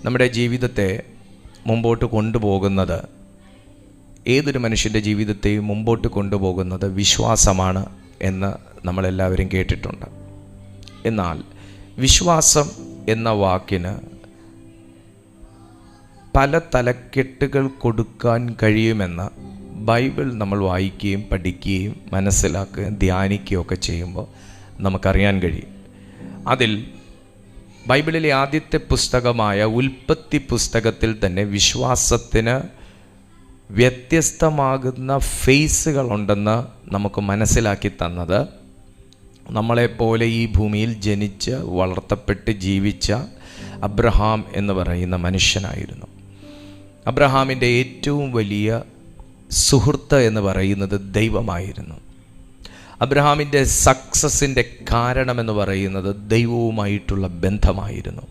നമ്മുടെ ജീവിതത്തെ മുമ്പോട്ട് കൊണ്ടുപോകുന്നത്, ഏതൊരു മനുഷ്യൻ്റെ ജീവിതത്തെയും മുമ്പോട്ട് കൊണ്ടുപോകുന്നത് വിശ്വാസമാണ് എന്ന് നമ്മളെല്ലാവരും കേട്ടിട്ടുണ്ട്. എന്നാൽ വിശ്വാസം എന്ന വാക്കിന് പല തലക്കെട്ടുകൾ കൊടുക്കാൻ കഴിയുമെന്ന് ബൈബിൾ നമ്മൾ വായിക്കുകയും പഠിക്കുകയും മനസ്സിലാക്കുകയും ധ്യാനിക്കുകയും ഒക്കെ ചെയ്യുമ്പോൾ നമുക്കറിയാൻ കഴിയും. അതിൽ ബൈബിളിലെ ആദ്യത്തെ പുസ്തകമായ ഉൽപ്പത്തി പുസ്തകത്തിൽ തന്നെ വിശ്വാസത്തിന് വ്യത്യസ്തമാകുന്ന ഫേസുകളുണ്ടെന്ന് നമുക്ക് മനസ്സിലാക്കി തന്നത് നമ്മളെപ്പോലെ ഈ ഭൂമിയിൽ ജനിച്ച് വളർത്തപ്പെട്ട് ജീവിച്ച അബ്രഹാം എന്ന് പറയുന്ന മനുഷ്യനായിരുന്നു. അബ്രഹാമിൻ്റെ ഏറ്റവും വലിയ സുഹൃത്ത് എന്ന് പറയുന്നത് ദൈവമായിരുന്നു. അബ്രഹാമിൻ്റെ സക്സസിൻ്റെ കാരണമെന്ന് പറയുന്നത് ദൈവവുമായിട്ടുള്ള ബന്ധമായിരുന്നു.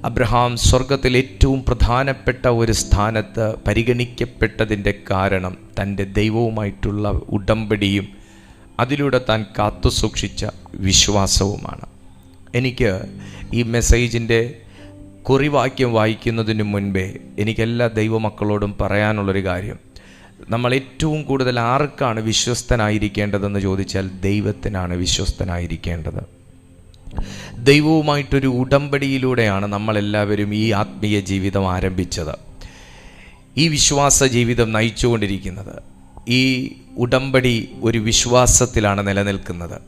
അബ്രഹാം സ്വർഗത്തിൽ ഏറ്റവും പ്രധാനപ്പെട്ട ഒരു സ്ഥാനത്ത് പരിഗണിക്കപ്പെട്ടതിൻ്റെ കാരണം തൻ്റെ ദൈവവുമായിട്ടുള്ള ഉടമ്പടിയും അതിലൂടെ താൻ കാത്തു സൂക്ഷിച്ച വിശ്വാസവുമാണ്. എനിക്ക് ഈ മെസ്സേജിൻ്റെ കുറിവാക്യം വായിക്കുന്നതിന് മുൻപേ എനിക്കെല്ലാ ദൈവമക്കളോടും പറയാനുള്ളൊരു കാര്യം, നമ്മൾ ഏറ്റവും കൂടുതൽ ആർക്കാണ് വിശ്വസ്തനായിരിക്കേണ്ടതെന്ന് ചോദിച്ചാൽ ദൈവത്തിനാണ് വിശ്വസ്തനായിരിക്കേണ്ടത്. ദൈവവുമായിട്ടൊരു ഉടമ്പടിയിലൂടെയാണ് നമ്മളെല്ലാവരും ഈ ആത്മീയ ജീവിതം ആരംഭിച്ചത്, ഈ വിശ്വാസ ജീവിതം നയിച്ചുകൊണ്ടിരിക്കുന്നത്. ഈ ഉടമ്പടി ഒരു വിശ്വാസത്തിലാണ് നിലനിൽക്കുന്നത്.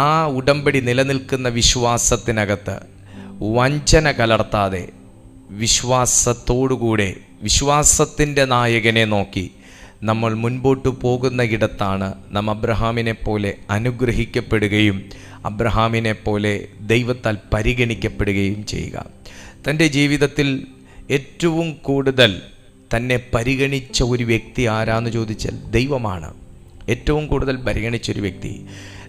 ആ ഉടമ്പടി നിലനിൽക്കുന്ന വിശ്വാസത്തിനകത്ത് വഞ്ചന കലർത്താതെ വിശ്വാസത്തോടുകൂടെ വിശ്വാസത്തിൻ്റെ നായകനെ നോക്കി നമ്മൾ മുൻപോട്ട് പോകുന്ന ഇടത്താണ് നാം അബ്രഹാമിനെ പോലെ അനുഗ്രഹിക്കപ്പെടുകയും അബ്രഹാമിനെ പോലെ ദൈവത്താൽ പരിഗണിക്കപ്പെടുകയും ചെയ്യുക. തൻ്റെ ജീവിതത്തിൽ ഏറ്റവും കൂടുതൽ തന്നെ പരിഗണിച്ച ഒരു വ്യക്തി ആരാന്ന് ചോദിച്ചാൽ ദൈവമാണ്. ഏറ്റവും കൂടുതൽ പരിഗണിച്ചൊരു വ്യക്തി.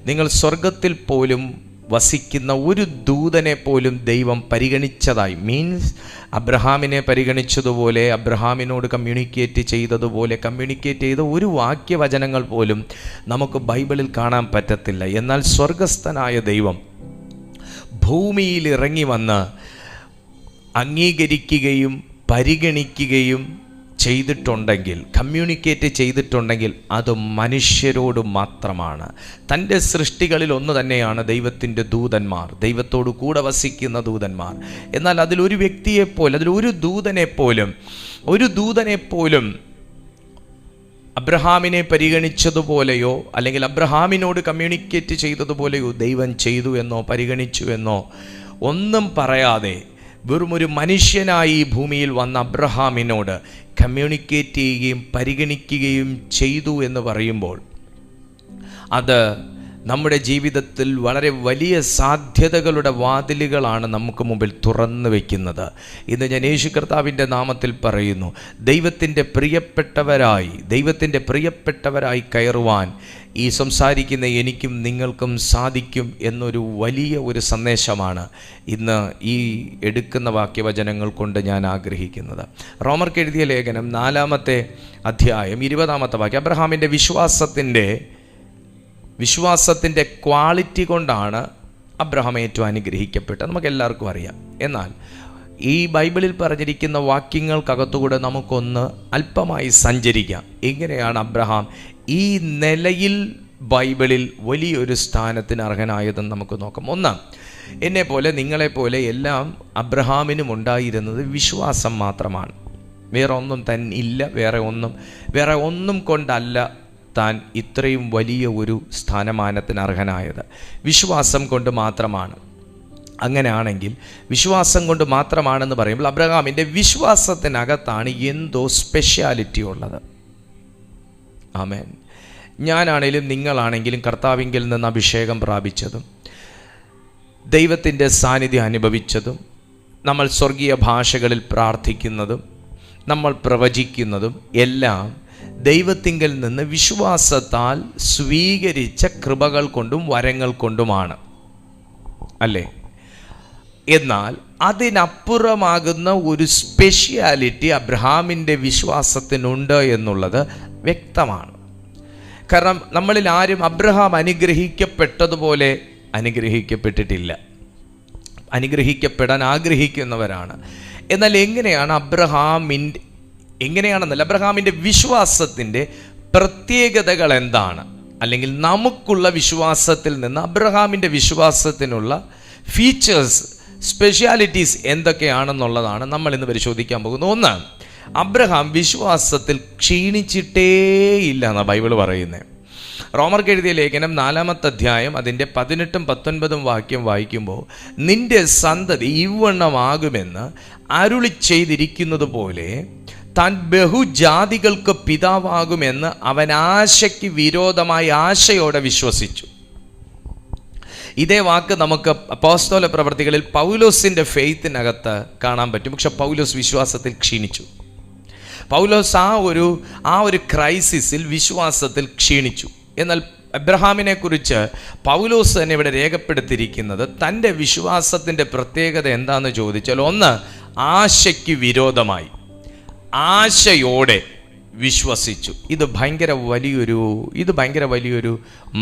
നിങ്ങൾ സ്വർഗത്തിൽ പോലും വസിക്കുന്ന ഒരു ദൂതനെ പോലും ദൈവം പരിഗണിച്ചതായി, മീൻസ് അബ്രഹാമിനെ പരിഗണിച്ചതുപോലെ, അബ്രഹാമിനോട് കമ്മ്യൂണിക്കേറ്റ് ചെയ്തതുപോലെ കമ്മ്യൂണിക്കേറ്റ് ചെയ്ത ഒരു വാക്യവചനങ്ങൾ പോലും നമുക്ക് ബൈബിളിൽ കാണാൻ പറ്റത്തില്ല. എന്നാൽ സ്വർഗസ്ഥനായ ദൈവം ഭൂമിയിൽ ഇറങ്ങി വന്ന് അംഗീകരിക്കുകയും പരിഗണിക്കുകയും ചെയ്തിട്ടുണ്ടെങ്കിൽ, കമ്മ്യൂണിക്കേറ്റ് ചെയ്തിട്ടുണ്ടെങ്കിൽ അത് മനുഷ്യരോട് മാത്രമാണ്. തൻ്റെ സൃഷ്ടികളിൽ ഒന്ന് തന്നെയാണ് ദൈവത്തിൻ്റെ ദൂതന്മാർ, ദൈവത്തോട് കൂടെ വസിക്കുന്ന ദൂതന്മാർ. എന്നാൽ അതിലൊരു വ്യക്തിയെപ്പോലും, അതിലൊരു ദൂതനെപ്പോലും അബ്രഹാമിനെ പരിഗണിച്ചതുപോലെയോ അല്ലെങ്കിൽ അബ്രഹാമിനോട് കമ്മ്യൂണിക്കേറ്റ് ചെയ്തതുപോലെയോ ദൈവം ചെയ്തു എന്നോ പരിഗണിച്ചു എന്നോ ഒന്നും പറയാതെ വെറുമൊരു മനുഷ്യനായി ഈ ഭൂമിയിൽ വന്ന അബ്രഹാമിനോട് കമ്മ്യൂണിക്കേറ്റ് ചെയ്യുകയും പരിഗണിക്കുകയും ചെയ്തു എന്ന് പറയുമ്പോൾ അത് നമ്മുടെ ജീവിതത്തിൽ വളരെ വലിയ സാധ്യതകളുടെ വാതിലുകളാണ് നമുക്ക് മുമ്പിൽ തുറന്നു വയ്ക്കുന്നത്. ഇന്ന് ഞാൻ യേശു കർത്താവിൻ്റെ നാമത്തിൽ പറയുന്നു, ദൈവത്തിൻ്റെ പ്രിയപ്പെട്ടവരായി കയറുവാൻ ഈ സംസാരിക്കുന്ന എനിക്കും നിങ്ങൾക്കും സാധിക്കും എന്നൊരു വലിയ ഒരു സന്ദേശമാണ് ഇന്ന് ഈ എടുക്കുന്ന വാക്യവചനങ്ങൾ കൊണ്ട് ഞാൻ ആഗ്രഹിക്കുന്നത്. റോമർക്ക് എഴുതിയ ലേഖനം 4-ാമത്തെ അധ്യായം 20-ാമത്തെ വാക്യം, അബ്രഹാമിൻ്റെ വിശ്വാസത്തിൻ്റെ ക്വാളിറ്റി കൊണ്ടാണ് അബ്രഹാം ഏറ്റവും അനുഗ്രഹിക്കപ്പെട്ടത്. നമുക്കെല്ലാവർക്കും അറിയാം. എന്നാൽ ഈ ബൈബിളിൽ പറഞ്ഞിരിക്കുന്ന വാക്യങ്ങൾക്കകത്തുകൂടെ നമുക്കൊന്ന് അല്പമായി സഞ്ചരിക്കാം. എങ്ങനെയാണ് അബ്രഹാം ഈ നിലയിൽ ബൈബിളിൽ വലിയൊരു സ്ഥാനത്തിന് അർഹനായതെന്ന് നമുക്ക് നോക്കാം. ഒന്ന്, എന്നെപ്പോലെ നിങ്ങളെപ്പോലെ എല്ലാം അബ്രഹാമിനും ഉണ്ടായിരുന്നത് വിശ്വാസം മാത്രമാണ്. വേറെ ഒന്നും തന്നില്ല, വേറെ ഒന്നും കൊണ്ടല്ല താൻ ഇത്രയും വലിയ ഒരു സ്ഥാനമാനത്തിന് അർഹനായത്. വിശ്വാസം കൊണ്ട് മാത്രമാണ്. അങ്ങനെയാണെങ്കിൽ വിശ്വാസം കൊണ്ട് മാത്രമാണെന്ന് പറയുമ്പോൾ അബ്രഹാമിൻ്റെ വിശ്വാസത്തിനകത്താണ് എന്തോ സ്പെഷ്യാലിറ്റി ഉള്ളത്. ആമേൻ. ഞാനാണെങ്കിലും നിങ്ങളാണെങ്കിലും കർത്താവിങ്കിൽ നിന്ന് അഭിഷേകം പ്രാപിച്ചതും ദൈവത്തിൻ്റെ സാന്നിധ്യം അനുഭവിച്ചതും നമ്മൾ സ്വർഗീയ ഭാഷകളിൽ പ്രാർത്ഥിക്കുന്നതും നമ്മൾ പ്രവചിക്കുന്നതും എല്ലാം ദൈവത്തിങ്കൽ നിന്ന് വിശ്വാസത്താൽ സ്വീകരിച്ച കൃപകൾ കൊണ്ടും വരങ്ങൾ കൊണ്ടുമാണ്, അല്ലേ? എന്നാൽ അതിനപ്പുറമാകുന്ന ഒരു സ്പെഷ്യാലിറ്റി അബ്രഹാമിൻ്റെ വിശ്വാസത്തിനുണ്ട് എന്നുള്ളത് വ്യക്തമാണ്. കാരണം നമ്മളിൽ ആരും അബ്രഹാം അനുഗ്രഹിക്കപ്പെട്ടതുപോലെ അനുഗ്രഹിക്കപ്പെട്ടിട്ടില്ല. അനുഗ്രഹിക്കപ്പെടാൻ ആഗ്രഹിക്കുന്നവരാണ്. എന്നാൽ എങ്ങനെയാണെന്നല്ല, അബ്രഹാമിൻ്റെ വിശ്വാസത്തിൻ്റെ പ്രത്യേകതകൾ എന്താണ്, അല്ലെങ്കിൽ നമുക്കുള്ള വിശ്വാസത്തിൽ നിന്ന് അബ്രഹാമിൻ്റെ വിശ്വാസത്തിനുള്ള ഫീച്ചേഴ്സ്, സ്പെഷ്യാലിറ്റീസ് എന്തൊക്കെയാണെന്നുള്ളതാണ് നമ്മൾ ഇന്ന് പരിശോധിക്കാൻ പോകുന്നത്. ഒന്ന്, അബ്രഹാം വിശ്വാസത്തിൽ ക്ഷീണിച്ചിട്ടേയില്ല എന്നാണ് ബൈബിൾ പറയുന്നത്. റോമർക്ക് എഴുതിയ ലേഖനം 4-ാമത്തെ അധ്യായം അതിൻ്റെ 18-ഉം 19-ഉം വാക്യം വായിക്കുമ്പോൾ, നിന്റെ സന്തതി ഇവണ്ണമാകുമെന്ന് അരുളി ചെയ്തിരിക്കുന്നത് പോലെ താൻ ബഹുജാതികൾക്ക് പിതാവാകുമെന്ന് അവൻ ആശയ്ക്ക് വിരോധമായി ആശയോടെ വിശ്വസിച്ചു. ഇതേ വാക്ക് നമുക്ക് അപ്പോസ്തല പ്രവർത്തികളിൽ പൗലോസിൻ്റെ ഫെയ്ത്തിനകത്ത് കാണാൻ പറ്റും. പക്ഷെ പൗലോസ് വിശ്വാസത്തിൽ ക്ഷീണിച്ചു. പൗലോസ് ആ ഒരു ക്രൈസിസിൽ വിശ്വാസത്തിൽ ക്ഷീണിച്ചു. എന്നാൽ അബ്രഹാമിനെ കുറിച്ച് പൗലോസ് തന്നെ ഇവിടെ രേഖപ്പെടുത്തിയിരിക്കുന്നത് തൻ്റെ വിശ്വാസത്തിൻ്റെ പ്രത്യേകത എന്താണെന്ന് ചോദിച്ചാൽ, ഒന്ന്, ആശയ്ക്ക് വിരോധമായി ആശയോടെ വിശ്വസിച്ചു. ഇത് ഭയങ്കര വലിയൊരു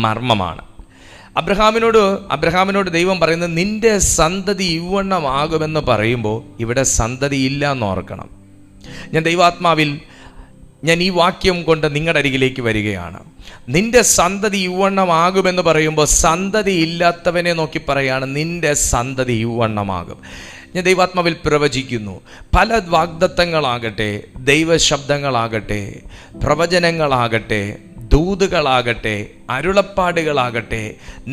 മർമ്മമാണ്. അബ്രഹാമിനോട് ദൈവം പറയുന്നത് നിന്റെ സന്തതി ഇവണ്ണമാകുമെന്ന് പറയുമ്പോൾ ഇവിടെ സന്തതി ഇല്ല എന്ന് ഓർക്കണം. ഞാൻ ദൈവാത്മാവിൽ ഈ വാക്യം കൊണ്ട് നിങ്ങളുടെ അരികിലേക്ക് വരികയാണ്. നിന്റെ സന്തതി ഇവണ്ണമാകുമെന്ന് പറയുമ്പോൾ സന്തതി ഇല്ലാത്തവനെ നോക്കി പറയാണ് നിന്റെ സന്തതി ഇവണ്ണമാകും. ഞാൻ ദൈവാത്മാവിൽ പ്രവചിക്കുന്നു. പല വാഗ്ദത്തങ്ങളാകട്ടെ, ദൈവശബ്ദങ്ങളാകട്ടെ, പ്രവചനങ്ങളാകട്ടെ, ദൂതുകളാകട്ടെ, അരുളപ്പാടുകളാകട്ടെ,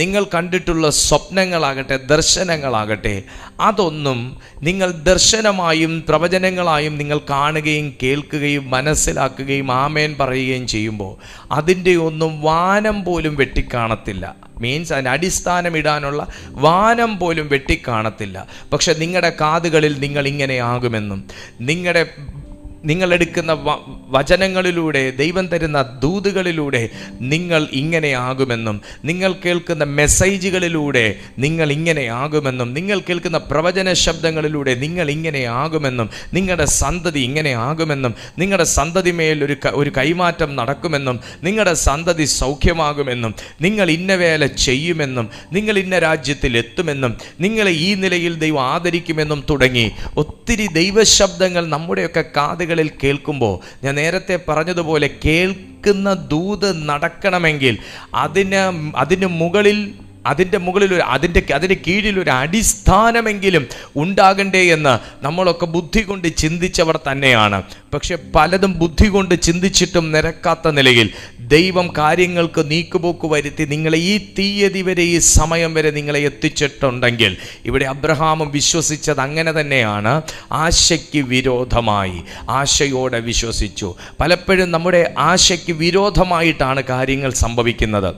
നിങ്ങൾ കണ്ടിട്ടുള്ള സ്വപ്നങ്ങളാകട്ടെ, ദർശനങ്ങളാകട്ടെ, അതൊന്നും നിങ്ങൾ ദർശനമായും പ്രവചനങ്ങളായും നിങ്ങൾ കാണുകയും കേൾക്കുകയും മനസ്സിലാക്കുകയും ആമേൻ പറയുകയും ചെയ്യുമ്പോൾ അതിൻ്റെ ഒന്നും വാനം പോലും വെട്ടിക്കാണത്തില്ല. മീൻസ് അതിന് അടിസ്ഥാനമിടാനുള്ള വാനം പോലും വെട്ടിക്കാണത്തില്ല. പക്ഷെ നിങ്ങളുടെ കാതുകളിൽ നിങ്ങൾ ഇങ്ങനെ ആകുമെന്നും, നിങ്ങളെടുക്കുന്ന വചനങ്ങളിലൂടെ, ദൈവം തരുന്ന ദൂതുകളിലൂടെ നിങ്ങൾ ഇങ്ങനെ ആകുമെന്നും, നിങ്ങൾ കേൾക്കുന്ന മെസ്സേജുകളിലൂടെ നിങ്ങൾ ഇങ്ങനെ ആകുമെന്നും, നിങ്ങൾ കേൾക്കുന്ന പ്രവചന ശബ്ദങ്ങളിലൂടെ നിങ്ങൾ ഇങ്ങനെ ആകുമെന്നും, നിങ്ങളുടെ സന്തതി ഇങ്ങനെ ആകുമെന്നും, നിങ്ങളുടെ സന്തതി മേൽ ഒരു കൈമാറ്റം നടക്കുമെന്നും, നിങ്ങളുടെ സന്തതി സൗഖ്യമാകുമെന്നും, നിങ്ങൾ ഇന്ന വേല ചെയ്യുമെന്നും, നിങ്ങൾ ഇന്ന രാജ്യത്തിൽ എത്തുമെന്നും, നിങ്ങളെ ഈ നിലയിൽ ദൈവം ആദരിക്കുമെന്നും തുടങ്ങി ഒത്തിരി ദൈവശബ്ദങ്ങൾ നമ്മുടെയൊക്കെ കാതുകളിൽ കേൾക്കുമ്പോൾ, ഞാൻ നേരത്തെ പറഞ്ഞതുപോലെ കേൾക്കുന്ന ദൂത് നടക്കണമെങ്കിൽ അതിന് മുകളിൽ അതിൻ്റെ കീഴിൽ ഒരു അടിസ്ഥാനമെങ്കിലും ഉണ്ടാകണ്ടേ എന്ന് നമ്മളൊക്കെ ബുദ്ധി കൊണ്ട് ചിന്തിച്ചവർ തന്നെയാണ്. പക്ഷെ പലതും ബുദ്ധി കൊണ്ട് ചിന്തിച്ചിട്ടും നിരക്കാത്ത നിലയിൽ ദൈവം കാര്യങ്ങൾക്ക് നീക്കുപോക്ക് വരുത്തി നിങ്ങളെ ഈ തീയതി വരെ, ഈ സമയം വരെ നിങ്ങളെ എത്തിച്ചിട്ടുണ്ടെങ്കിൽ, ഇവിടെ അബ്രഹാമും വിശ്വസിച്ചത് അങ്ങനെ തന്നെയാണ്. ആശയ്ക്ക് വിരോധമായി ആശയോടെ വിശ്വസിച്ചു. പലപ്പോഴും നമ്മുടെ ആശയ്ക്ക് വിരോധമായിട്ടാണ് കാര്യങ്ങൾ സംഭവിക്കുന്നത്.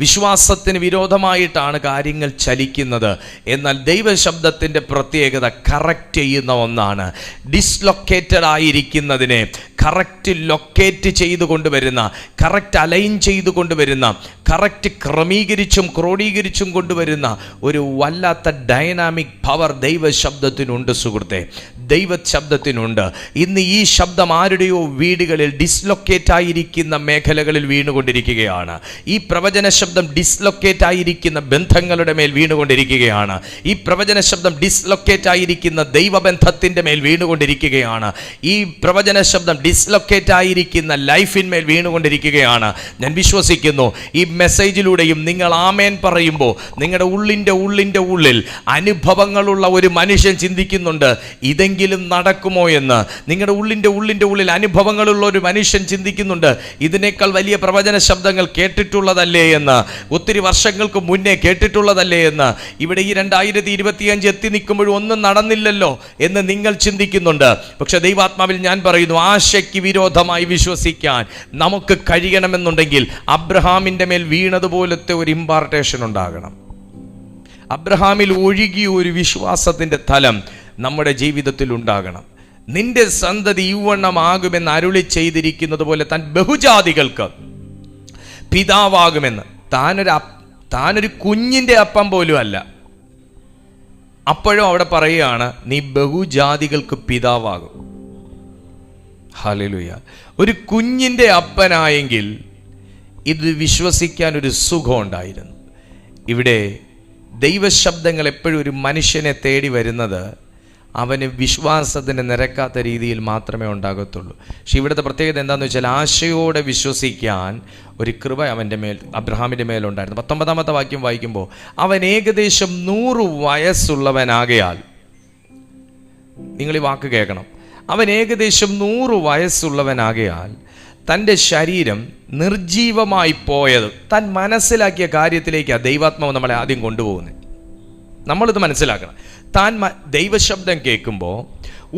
വിശ്വാസത്തിന് വിരോധമായിട്ടാണ് കാര്യങ്ങൾ ചലിക്കുന്നത്. എന്നാൽ ദൈവശബ്ദത്തിൻ്റെ പ്രത്യേകത കറക്റ്റ് ചെയ്യുന്ന ഒന്നാണ്. ഡിസ്ലൊക്കേറ്റഡ് ആയിരിക്കുന്നതിനെ കറക്റ്റ് ലൊക്കേറ്റ് ചെയ്തു കൊണ്ടുവരുന്ന, കറക്റ്റ് അലൈൻ ചെയ്തു കൊണ്ടുവരുന്ന, കറക്റ്റ് ക്രമീകരിച്ചും ക്രോഡീകരിച്ചും കൊണ്ടുവരുന്ന ഒരു വല്ലാത്ത ഡൈനാമിക് പവർ ദൈവശബ്ദത്തിനുണ്ട് സുഹൃത്തെ, ദൈവശബ്ദത്തിനുണ്ട്. ഇന്ന് ഈ ശബ്ദം ആരുടെയോ വീടുകളിൽ ഡിസ്ലൊക്കേറ്റ് ആയിരിക്കുന്ന മേഖലകളിൽ വീണുകൊണ്ടിരിക്കുകയാണ്. ഈ പ്രവചന ശബ്ദം ഡിസ്ലൊക്കേറ്റ് ആയിരിക്കുന്ന ബന്ധങ്ങളുടെ മേൽ വീണുകൊണ്ടിരിക്കുകയാണ്. ഈ പ്രവചന ശബ്ദം ഡിസ്ലൊക്കേറ്റ് ആയിരിക്കുന്ന ദൈവബന്ധത്തിൻ്റെ മേൽ വീണുകൊണ്ടിരിക്കുകയാണ്. ഈ പ്രവചന ശബ്ദം ഡിസ്ലൊക്കേറ്റ് ആയിരിക്കുന്ന ലൈഫിന്മേൽ വീണുകൊണ്ടിരിക്കുകയാണ്. ഞാൻ വിശ്വസിക്കുന്നു ഈ മെസ്സേജിലൂടെയും നിങ്ങൾ ആമേൻ പറയുമ്പോൾ നിങ്ങളുടെ ഉള്ളിൻ്റെ ഉള്ളിൽ അനുഭവങ്ങളുള്ള ഒരു മനുഷ്യൻ ചിന്തിക്കുന്നുണ്ട്, ഇതെങ്കിലും നടക്കുമോ എന്ന്. നിങ്ങളുടെ ഉള്ളിൻ്റെ ഉള്ളിൽ അനുഭവങ്ങളുള്ള ഒരു മനുഷ്യൻ ചിന്തിക്കുന്നുണ്ട്, ഇതിനേക്കാൾ വലിയ പ്രവചന ശബ്ദങ്ങൾ കേട്ടിട്ടുള്ളതല്ലേ എന്ന്, ഒത്തിരി വർഷങ്ങൾക്ക് മുന്നേ കേട്ടിട്ടുള്ളതല്ലേ എന്ന്. ഇവിടെ ഈ 2025 എത്തി നിൽക്കുമ്പോഴും ഒന്നും നടന്നില്ലല്ലോ എന്ന് നിങ്ങൾ ചിന്തിക്കുന്നുണ്ട്. പക്ഷെ ദൈവാത്മാവിൽ ഞാൻ പറയുന്നു, ആശയ്ക്ക് വിരോധമായി വിശ്വസിക്കാൻ നമുക്ക് കഴിയണമെന്നുണ്ടെങ്കിൽ അബ്രഹാമിൻ്റെ മേൽ വീണതുപോലത്തെ ഒരു ഇമ്പാർട്ടേഷൻ ഉണ്ടാകണം. അബ്രഹാമിൽ ഒഴുകിയ ഒരു വിശ്വാസത്തിൻ്റെ തലം നമ്മുടെ ജീവിതത്തിൽ ഉണ്ടാകണം. നിന്റെ സന്തതി ഇവണ്ണമാകുമെന്ന് അരുളി ചെയ്തിരിക്കുന്നത് പോലെ താൻ ബഹുജാതികൾക്ക് പിതാവാകുമെന്ന്. താനൊരു കുഞ്ഞിൻ്റെ അപ്പം പോലും അല്ല. അപ്പോഴും അവിടെ പറയുകയാണ്, നീ ബഹുജാതികൾക്ക് പിതാവാകും. ഹല്ലേലൂയ. ഒരു കുഞ്ഞിൻ്റെ അപ്പനായെങ്കിൽ ഇത് വിശ്വസിക്കാൻ ഒരു സുഖം ഉണ്ടായിരുന്നു. ഇവിടെ ദൈവശബ്ദങ്ങൾ എപ്പോഴും ഒരു മനുഷ്യനെ തേടി വരുന്നത് അവന് വിശ്വാസത്തിന് നിരക്കാത്ത രീതിയിൽ മാത്രമേ ഉണ്ടാകത്തുള്ളൂ. പക്ഷെ ഇവിടുത്തെ പ്രത്യേകത എന്താണെന്ന് വെച്ചാൽ ആശയോടെ വിശ്വസിക്കാൻ ഒരു കൃപ അവൻ്റെ മേൽ, അബ്രഹാമിൻ്റെ മേലുണ്ടായിരുന്നു. 19-ാമത്തെ വാക്യം വായിക്കുമ്പോൾ, അവൻ ഏകദേശം 100 വയസ്സുള്ളവനാകയാൽ, നിങ്ങൾ ഈ വാക്ക് കേൾക്കണം, അവൻ ഏകദേശം 100 വയസ്സുള്ളവനാകയാൽ തൻ്റെ ശരീരം നിർജീവമായി പോയത്, താൻ മനസ്സിലാക്കിയ കാര്യത്തിലേക്കാണ് ദൈവാത്മാവ് നമ്മളെ ആദ്യം കൊണ്ടുപോകുന്നത്. നമ്മളിത് മനസ്സിലാക്കണം. താൻ ദൈവശബ്ദം കേൾക്കുമ്പോൾ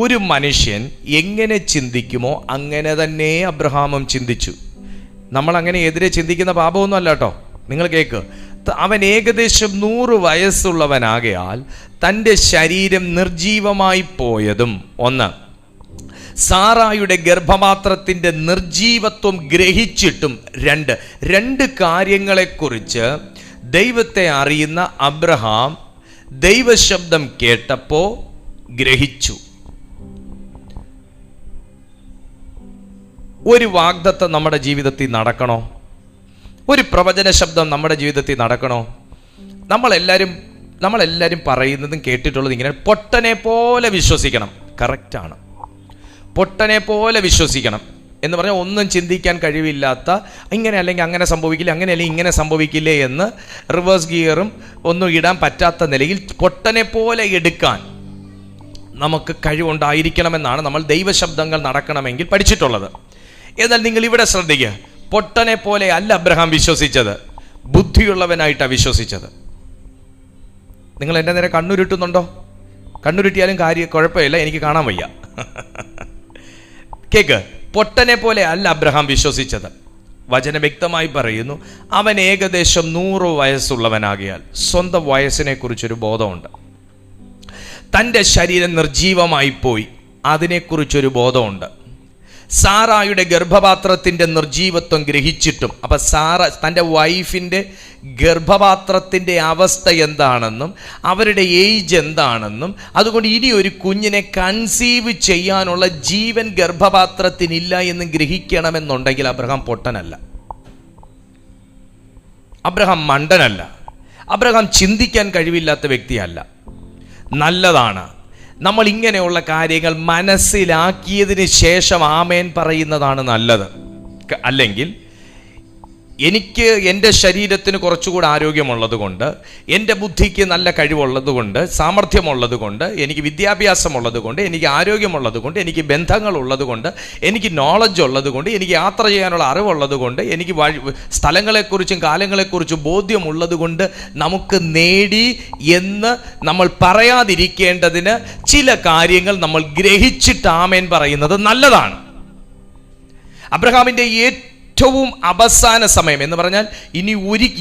ഒരു മനുഷ്യൻ എങ്ങനെ ചിന്തിക്കുമോ അങ്ങനെ തന്നെ അബ്രഹാമും ചിന്തിച്ചു. നമ്മളങ്ങനെ എതിരെ ചിന്തിക്കുന്ന പാപമൊന്നും അല്ല കേട്ടോ. നിങ്ങൾ കേൾക്ക്, അവൻ ഏകദേശം 100 വയസ്സുള്ളവനാകയാൽ തൻ്റെ ശരീരം നിർജീവമായി പോയതും, 1, സാറായുടെ ഗർഭപാത്രത്തിൻ്റെ നിർജീവത്വം ഗ്രഹിച്ചിട്ടും, 2 കാര്യങ്ങളെക്കുറിച്ച് ദൈവത്തെ അറിയുന്ന അബ്രഹാം ദൈവശബ്ദം കേട്ടപ്പോൾ ഗ്രഹിച്ചു. ഒരു വാഗ്ദത്തം നമ്മുടെ ജീവിതത്തിൽ നടക്കണോ? ഒരു പ്രവചന ശബ്ദം നമ്മുടെ ജീവിതത്തിൽ നടക്കണോ? നമ്മളെല്ലാവരും പറയുന്നതും കേട്ടിട്ടുള്ളത് ഇങ്ങനെ, പൊട്ടനെ പോലെ വിശ്വസിക്കണം. കറക്റ്റാണ്. പൊട്ടനെ പോലെ വിശ്വസിക്കണം എന്ന് പറഞ്ഞാൽ ഒന്നും ചിന്തിക്കാൻ കഴിവില്ലാത്ത, ഇങ്ങനെ അല്ലെങ്കിൽ അങ്ങനെ സംഭവിക്കില്ല, അങ്ങനെ അല്ലെങ്കിൽ ഇങ്ങനെ സംഭവിക്കില്ലേ എന്ന് റിവേഴ്സ് ഗിയറും ഒന്നും ഇടാൻ പറ്റാത്ത നിലയിൽ പൊട്ടനെ പോലെ എടുക്കാൻ നമുക്ക് കഴിവുണ്ടായിരിക്കണമെന്നാണ് നമ്മൾ ദൈവശബ്ദങ്ങൾ നടക്കണമെങ്കിൽ പഠിച്ചിട്ടുള്ളത്. എന്നാൽ നിങ്ങൾ ഇവിടെ ശ്രദ്ധിക്കുക, പൊട്ടനെ പോലെ അല്ല അബ്രഹാം വിശ്വസിച്ചത്, ബുദ്ധിയുള്ളവനായിട്ടാണ് വിശ്വസിച്ചത്. നിങ്ങൾ എൻ്റെ നേരെ കണ്ണുരുട്ടുന്നുണ്ടോ? കണ്ണുരുട്ടിയാലും കുഴപ്പമില്ല, എനിക്ക് കാണാൻ വയ്യ. കേക്ക്, പൊട്ടനെ പോലെ അല്ല അബ്രഹാം വിശ്വസിച്ചത്. വചനം വ്യക്തമായി പറയുന്നു, അവൻ ഏകദേശം 100 വയസ്സുള്ളവനാകിയാൽ, സ്വന്തം വയസ്സിനെ കുറിച്ചൊരു ബോധമുണ്ട്. തൻ്റെ ശരീരം നിർജീവമായി പോയി, അതിനെക്കുറിച്ചൊരു ബോധമുണ്ട്. സാറായുടെ ഗർഭപാത്രത്തിൻ്റെ നിർജീവത്വം ഗ്രഹിച്ചിട്ടും, അപ്പം സാറ തൻ്റെ വൈഫിൻ്റെ ഗർഭപാത്രത്തിൻ്റെ അവസ്ഥ എന്താണെന്നും അവരുടെ ഏജ് എന്താണെന്നും, അതുകൊണ്ട് ഇനി ഒരു കുഞ്ഞിനെ കൺസീവ് ചെയ്യാനുള്ള ജീവൻ ഗർഭപാത്രത്തിനില്ല എന്ന് ഗ്രഹിക്കണമെന്നുണ്ടെങ്കിൽ അബ്രഹാം പൊട്ടനല്ല, അബ്രഹാം മണ്ടനല്ല, അബ്രഹാം ചിന്തിക്കാൻ കഴിവില്ലാത്ത വ്യക്തിയല്ല. നല്ലതാണ് നമ്മൾ ഇങ്ങനെയുള്ള കാര്യങ്ങൾ മനസ്സിലാക്കിയതിന് ശേഷം ആമേൻ പറയുന്നതാണ് നല്ലത്. അല്ലെങ്കിൽ എനിക്ക് എൻ്റെ ശരീരത്തിന് കുറച്ചുകൂടി ആരോഗ്യമുള്ളത് കൊണ്ട്, എൻ്റെ ബുദ്ധിക്ക് നല്ല കഴിവുള്ളത് കൊണ്ട്, സാമർഥ്യമുള്ളത് കൊണ്ട്, എനിക്ക് വിദ്യാഭ്യാസമുള്ളത് കൊണ്ട്, എനിക്ക് ആരോഗ്യമുള്ളത് കൊണ്ട്, എനിക്ക് ബന്ധങ്ങളുള്ളത് കൊണ്ട്, എനിക്ക് നോളജ് ഉള്ളത് കൊണ്ട്, എനിക്ക് യാത്ര ചെയ്യാനുള്ള അറിവുള്ളത് കൊണ്ട്, എനിക്ക് സ്ഥലങ്ങളെക്കുറിച്ചും കാലങ്ങളെക്കുറിച്ചും ബോധ്യമുള്ളത് കൊണ്ട് നമുക്ക് നേടി എന്ന് നമ്മൾ പറയാതിരിക്കേണ്ടതിന് ചില കാര്യങ്ങൾ നമ്മൾ ഗ്രഹിച്ചിട്ട് ആമേൻ പറയുന്നത് നല്ലതാണ്. അബ്രഹാമിൻ്റെ ഏറ്റവും അവസാന സമയം എന്ന് പറഞ്ഞാൽ ഇനി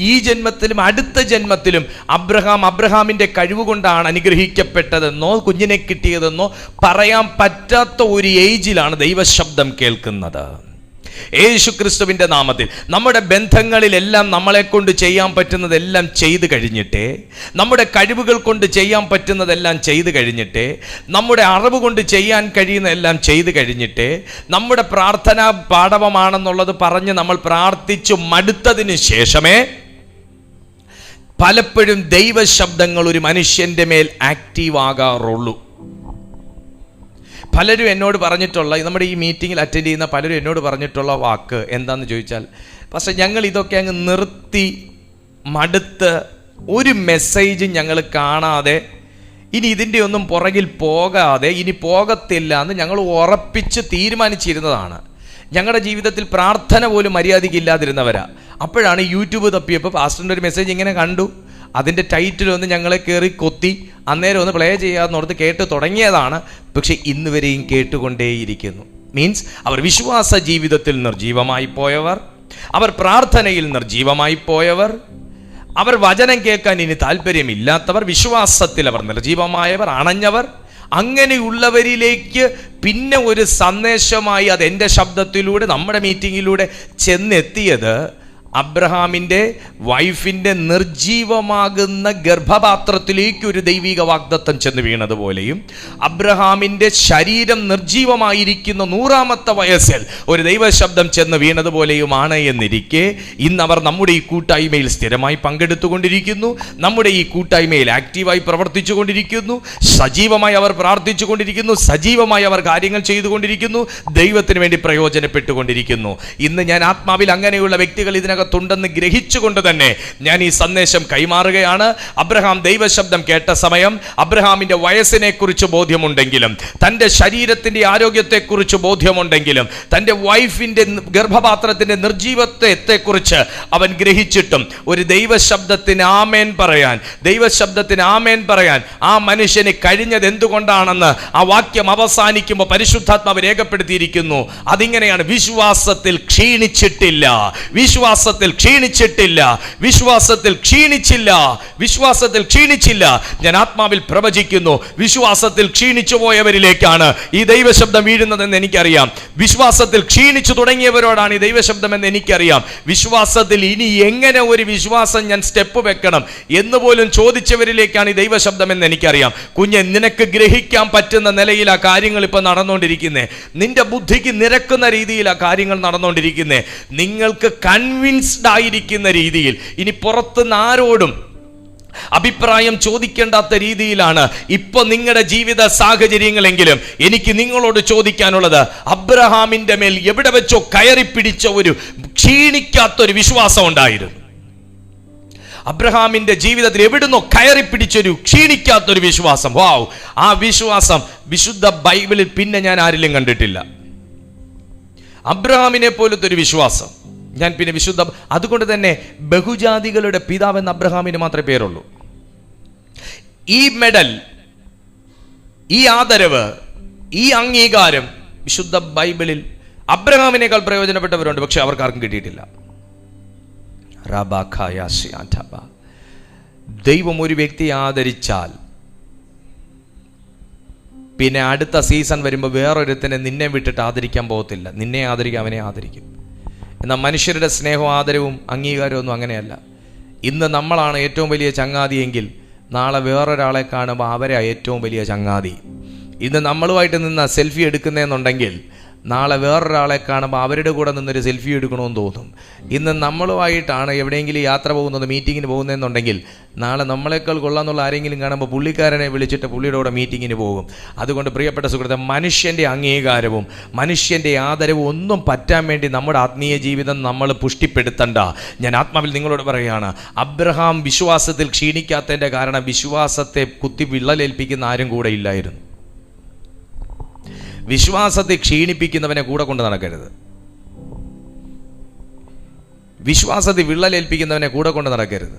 ഈ ജന്മത്തിലും അടുത്ത ജന്മത്തിലും അബ്രഹാമിൻ്റെ കഴിവ് കൊണ്ടാണ് അനുഗ്രഹിക്കപ്പെട്ടതെന്നോ കുഞ്ഞിനെ കിട്ടിയതെന്നോ പറയാൻ പറ്റാത്ത ഒരു ഏജിലാണ് ദൈവശബ്ദം കേൾക്കുന്നത്. യേശുക്രിസ്തുവിൻ്റെ നാമത്തിൽ നമ്മുടെ ബന്ധങ്ങളിലെല്ലാം നമ്മളെ കൊണ്ട് ചെയ്യാൻ പറ്റുന്നതെല്ലാം ചെയ്തു കഴിഞ്ഞിട്ടേ, നമ്മുടെ കഴിവുകൾ കൊണ്ട് ചെയ്യാൻ പറ്റുന്നതെല്ലാം ചെയ്തു കഴിഞ്ഞിട്ടേ, നമ്മുടെ അറിവ് കൊണ്ട് ചെയ്യാൻ കഴിയുന്നതെല്ലാം ചെയ്തു കഴിഞ്ഞിട്ടേ, നമ്മുടെ പ്രാർത്ഥനാ പാടവമാണെന്നുള്ളത് പറഞ്ഞ് നമ്മൾ പ്രാർത്ഥിച്ചു മടുത്തതിന് ശേഷമേ പലപ്പോഴും ദൈവശബ്ദങ്ങൾ ഒരു മനുഷ്യൻ്റെ മേൽ ആക്റ്റീവ് ആകാറുള്ളൂ. പലരും എന്നോട് പറഞ്ഞിട്ടുള്ള, നമ്മുടെ ഈ മീറ്റിങ്ങിൽ അറ്റൻഡ് ചെയ്യുന്ന പലരും എന്നോട് പറഞ്ഞിട്ടുള്ള വാക്ക് എന്താണെന്ന് ചോദിച്ചാൽ, പക്ഷേ ഞങ്ങൾ ഇതൊക്കെ അങ്ങ് നിർത്തി മടുത്ത് ഒരു മെസ്സേജ് ഞങ്ങൾ കാണാതെ ഇനി ഇതിൻ്റെ ഒന്നും പുറകിൽ പോകാതെ ഇനി പോകത്തില്ല എന്ന് ഞങ്ങൾ ഉറപ്പിച്ച് തീരുമാനിച്ചിരുന്നതാണ്. ഞങ്ങളുടെ ജീവിതത്തിൽ പ്രാർത്ഥന പോലും മര്യാദയ്ക്കില്ലാതിരുന്നവരാ. അപ്പോഴാണ് യൂട്യൂബ് തപ്പിയപ്പോൾ പാസ്റ്ററിൻ്റെ ഒരു മെസ്സേജ് ഇങ്ങനെ കണ്ടു, അതിൻ്റെ ടൈറ്റിലൊന്ന് ഞങ്ങളെ കയറി കൊത്തി, അന്നേരം ഒന്ന് പ്ലേ ചെയ്യാമെന്നോർത്ത് കേട്ട് തുടങ്ങിയതാണ്. പക്ഷെ ഇന്ന് വരെയും കേട്ടുകൊണ്ടേയിരിക്കുന്നു. മീൻസ് അവർ വിശ്വാസ ജീവിതത്തിൽ നിർജീവമായി പോയവർ, അവർ പ്രാർത്ഥനയിൽ നിർജീവമായി പോയവർ, അവർ വചനം കേൾക്കാൻ ഇനി താല്പര്യമില്ലാത്തവർ, വിശ്വാസത്തിൽ അവർ നിർജീവമായവർ, അണഞ്ഞവർ, അങ്ങനെയുള്ളവരിലേക്ക് പിന്നെ ഒരു സന്ദേശമായി അത് എൻ്റെ ശബ്ദത്തിലൂടെ നമ്മുടെ മീറ്റിങ്ങിലൂടെ ചെന്നെത്തിയത് അബ്രഹാമിൻ്റെ വൈഫിൻ്റെ നിർജീവമാകുന്ന ഗർഭപാത്രത്തിലേക്ക് ഒരു ദൈവിക വാഗ്ദത്തം ചെന്ന് വീണതുപോലെയും അബ്രഹാമിൻ്റെ ശരീരം നിർജീവമായിരിക്കുന്ന 100-ാമത്തെ വയസ്സിൽ ഒരു ദൈവശബ്ദം ചെന്ന് വീണതുപോലെയുമാണ് എന്നിരിക്കെ ഇന്നവർ നമ്മുടെ ഈ കൂട്ടായ്മയിൽ സ്ഥിരമായി പങ്കെടുത്തുകൊണ്ടിരിക്കുന്നു. നമ്മുടെ ഈ കൂട്ടായ്മയിൽ ആക്റ്റീവായി പ്രവർത്തിച്ചു കൊണ്ടിരിക്കുന്നു. സജീവമായി അവർ പ്രാർത്ഥിച്ചു കൊണ്ടിരിക്കുന്നു. സജീവമായി അവർ കാര്യങ്ങൾ ചെയ്തുകൊണ്ടിരിക്കുന്നു. ദൈവത്തിന് വേണ്ടി പ്രയോജനപ്പെട്ടുകൊണ്ടിരിക്കുന്നു. ഇന്ന് ഞാൻ ആത്മാവിൽ അങ്ങനെയുള്ള വ്യക്തികൾ ഇതിനകത്തുണ്ടെന്ന് ഗ്രഹിച്ചുകൊണ്ട് തന്നെ ഞാൻ ഈ സന്ദേശം കൈമാറുകയാണ്. അബ്രഹാം ദൈവശബ്ദം കേട്ട സമയം അബ്രഹാമിന്റെ വയസ്സിനെ കുറിച്ച് ബോധ്യമുണ്ടെങ്കിലും, തൻ്റെ ശരീരത്തിന്റെ ആരോഗ്യത്തെക്കുറിച്ച് ബോധ്യമുണ്ടെങ്കിലും, തൻ്റെ വൈഫിന്റെ ഗർഭപാത്രത്തിന്റെ നിർജീവത്വത്തെക്കുറിച്ച് അവൻ ഗ്രഹിച്ചിട്ടും ഒരു ദൈവശബ്ദത്തിന് ആമേൻ പറയാൻ ആ മനുഷ്യന് കഴിഞ്ഞത് എന്തുകൊണ്ടാണെന്ന് ആ വാക്യം അവസാനിക്കുമ്പോൾ പരിശുദ്ധാത്മാവ് രേഖപ്പെടുത്തിയിരിക്കുന്നു. അതിങ്ങനെയാണ്: വിശ്വാസത്തിൽ ക്ഷീണിച്ചിട്ടില്ല. ഞാൻ ആത്മാവിൽ പ്രവചിക്കുന്നു, വിശ്വാസത്തിൽ ക്ഷീണിച്ചു പോയവരിലേക്കാണ് ഈ ദൈവശബ്ദം വീഴുന്നതെന്ന് എനിക്കറിയാം. വിശ്വാസത്തിൽ ക്ഷീണിച്ചു തുടങ്ങിയവരോടാണ് ഈ ദൈവശബ്ദം എന്ന് എനിക്കറിയാം. വിശ്വാസത്തിൽ ഇനി എങ്ങനെ ഒരു വിശ്വാസം ഞാൻ സ്റ്റെപ്പ് വെക്കണം എന്ന് പോലും ചോദിച്ചവരിലേക്കാണ് ഈ ദൈവശബ്ദം എന്ന് എനിക്കറിയാം. കുഞ്ഞെ, നിനക്ക് ഗ്രഹിക്കാൻ പറ്റുന്ന നിലയിൽ ആ കാര്യങ്ങൾ ഇപ്പൊ നടന്നുകൊണ്ടിരിക്കുന്നേ. നിന്റെ ബുദ്ധിക്ക് നിരക്കുന്ന രീതിയിൽ ആ കാര്യങ്ങൾ നടന്നുകൊണ്ടിരിക്കുന്നേ. നിങ്ങൾക്ക് കൺവിൻസ്ഡ് ആയിരിക്കുന്ന രീതിയിൽ, ഇനി പുറത്തുനിന്ന് ആരോടും അഭിപ്രായം ചോദിക്കേണ്ടാത്ത രീതിയിലാണ് ഇപ്പൊ നിങ്ങളുടെ ജീവിത സാഹചര്യങ്ങളെങ്കിലും എനിക്ക് നിങ്ങളോട് ചോദിക്കാനുള്ളത്, അബ്രഹാമിന്റെ മേൽ എവിടെ വെച്ചോ കയറി പിടിച്ച ഒരു ക്ഷീണിക്കാത്തൊരു വിശ്വാസം ഉണ്ടായിരുന്നു. അബ്രഹാമിന്റെ ജീവിതത്തിൽ എവിടുന്നോ കയറി പിടിച്ചൊരു ക്ഷീണിക്കാത്തൊരു വിശ്വാസം. വാവ്! ആ വിശ്വാസം വിശുദ്ധ ബൈബിളിൽ പിന്നെ ഞാൻ ആരിലും കണ്ടിട്ടില്ല. അബ്രഹാമിനെ പോലത്തെ ഒരു വിശ്വാസം ഞാൻ പിന്നെ അതുകൊണ്ട് തന്നെ ബഹുജാതികളുടെ പിതാവെന്ന് അബ്രഹാമിന് മാത്രമേ പേരുള്ളൂ. ഈ മെഡൽ, ഈ ആദരവ്, ഈ അംഗീകാരം വിശുദ്ധ ബൈബിളിൽ അബ്രഹാമിനേക്കാൾ പ്രയോജനപ്പെട്ടവരുണ്ട്, പക്ഷെ അവർക്കാർക്കും കിട്ടിയിട്ടില്ല. ദൈവം ഒരു വ്യക്തിയെ ആദരിച്ചാൽ പിന്നെ അടുത്ത സീസൺ വരുമ്പോൾ വേറൊരുത്തനെ നിന്നെ വിട്ടിട്ട് ആദരിക്കാൻ പോകത്തില്ല. നിന്നെ ആദരിക്കും, അവനെ ആദരിക്കും. എന്നാൽ മനുഷ്യരുടെ സ്നേഹവും ആദരവും അംഗീകാരവും ഒന്നും അങ്ങനെയല്ല. ഇന്ന് നമ്മളാണ് ഏറ്റവും വലിയ ചങ്ങാതിയെങ്കിൽ നാളെ വേറൊരാളെ കാണുമ്പോൾ അവരെ ഏറ്റവും വലിയ ചങ്ങാതി. ഇന്ന് നമ്മളുമായിട്ട് നിന്ന് സെൽഫി എടുക്കുന്നതെന്നുണ്ടെങ്കിൽ നാളെ വേറൊരാളെ കാണുമ്പോൾ അവരുടെ കൂടെ നിന്നൊരു സെൽഫി എടുക്കണമെന്ന് തോന്നും. ഇന്ന് നമ്മളുമായിട്ടാണ് എവിടെയെങ്കിലും യാത്ര പോകുന്നത്, മീറ്റിങ്ങിന് പോകുന്നതെന്നുണ്ടെങ്കിൽ നാളെ നമ്മളെക്കാൾ കൊള്ളാമെന്നുള്ള ആരെങ്കിലും കാണുമ്പോൾ പുള്ളിക്കാരനെ വിളിച്ചിട്ട് പുള്ളിയുടെ കൂടെ മീറ്റിങ്ങിന് പോകും. അതുകൊണ്ട് പ്രിയപ്പെട്ട സുഹൃത്തെ, മനുഷ്യൻ്റെ അംഗീകാരവും മനുഷ്യൻ്റെ ആദരവും ഒന്നും പറ്റാൻ വേണ്ടി നമ്മുടെ ആത്മീയ ജീവിതം നമ്മൾ പുഷ്ടിപ്പെടുത്തണ്ട. ഞാൻ ആത്മാവിൽ നിങ്ങളോട് പറയുകയാണ്, അബ്രഹാം വിശ്വാസത്തിൽ ക്ഷീണിക്കാത്തതിൻ്റെ കാരണം വിശ്വാസത്തെ കുത്തി വിള്ളലേൽപ്പിക്കുന്ന ആരും കൂടെ ഇല്ലായിരുന്നു. വിശ്വാസത്തെ ക്ഷീണിപ്പിക്കുന്നവനെ കൂടെ കൊണ്ട് നടക്കരുത്. വിശ്വാസത്തെ വിള്ളലേൽപ്പിക്കുന്നവനെ കൂടെ കൊണ്ട് നടക്കരുത്.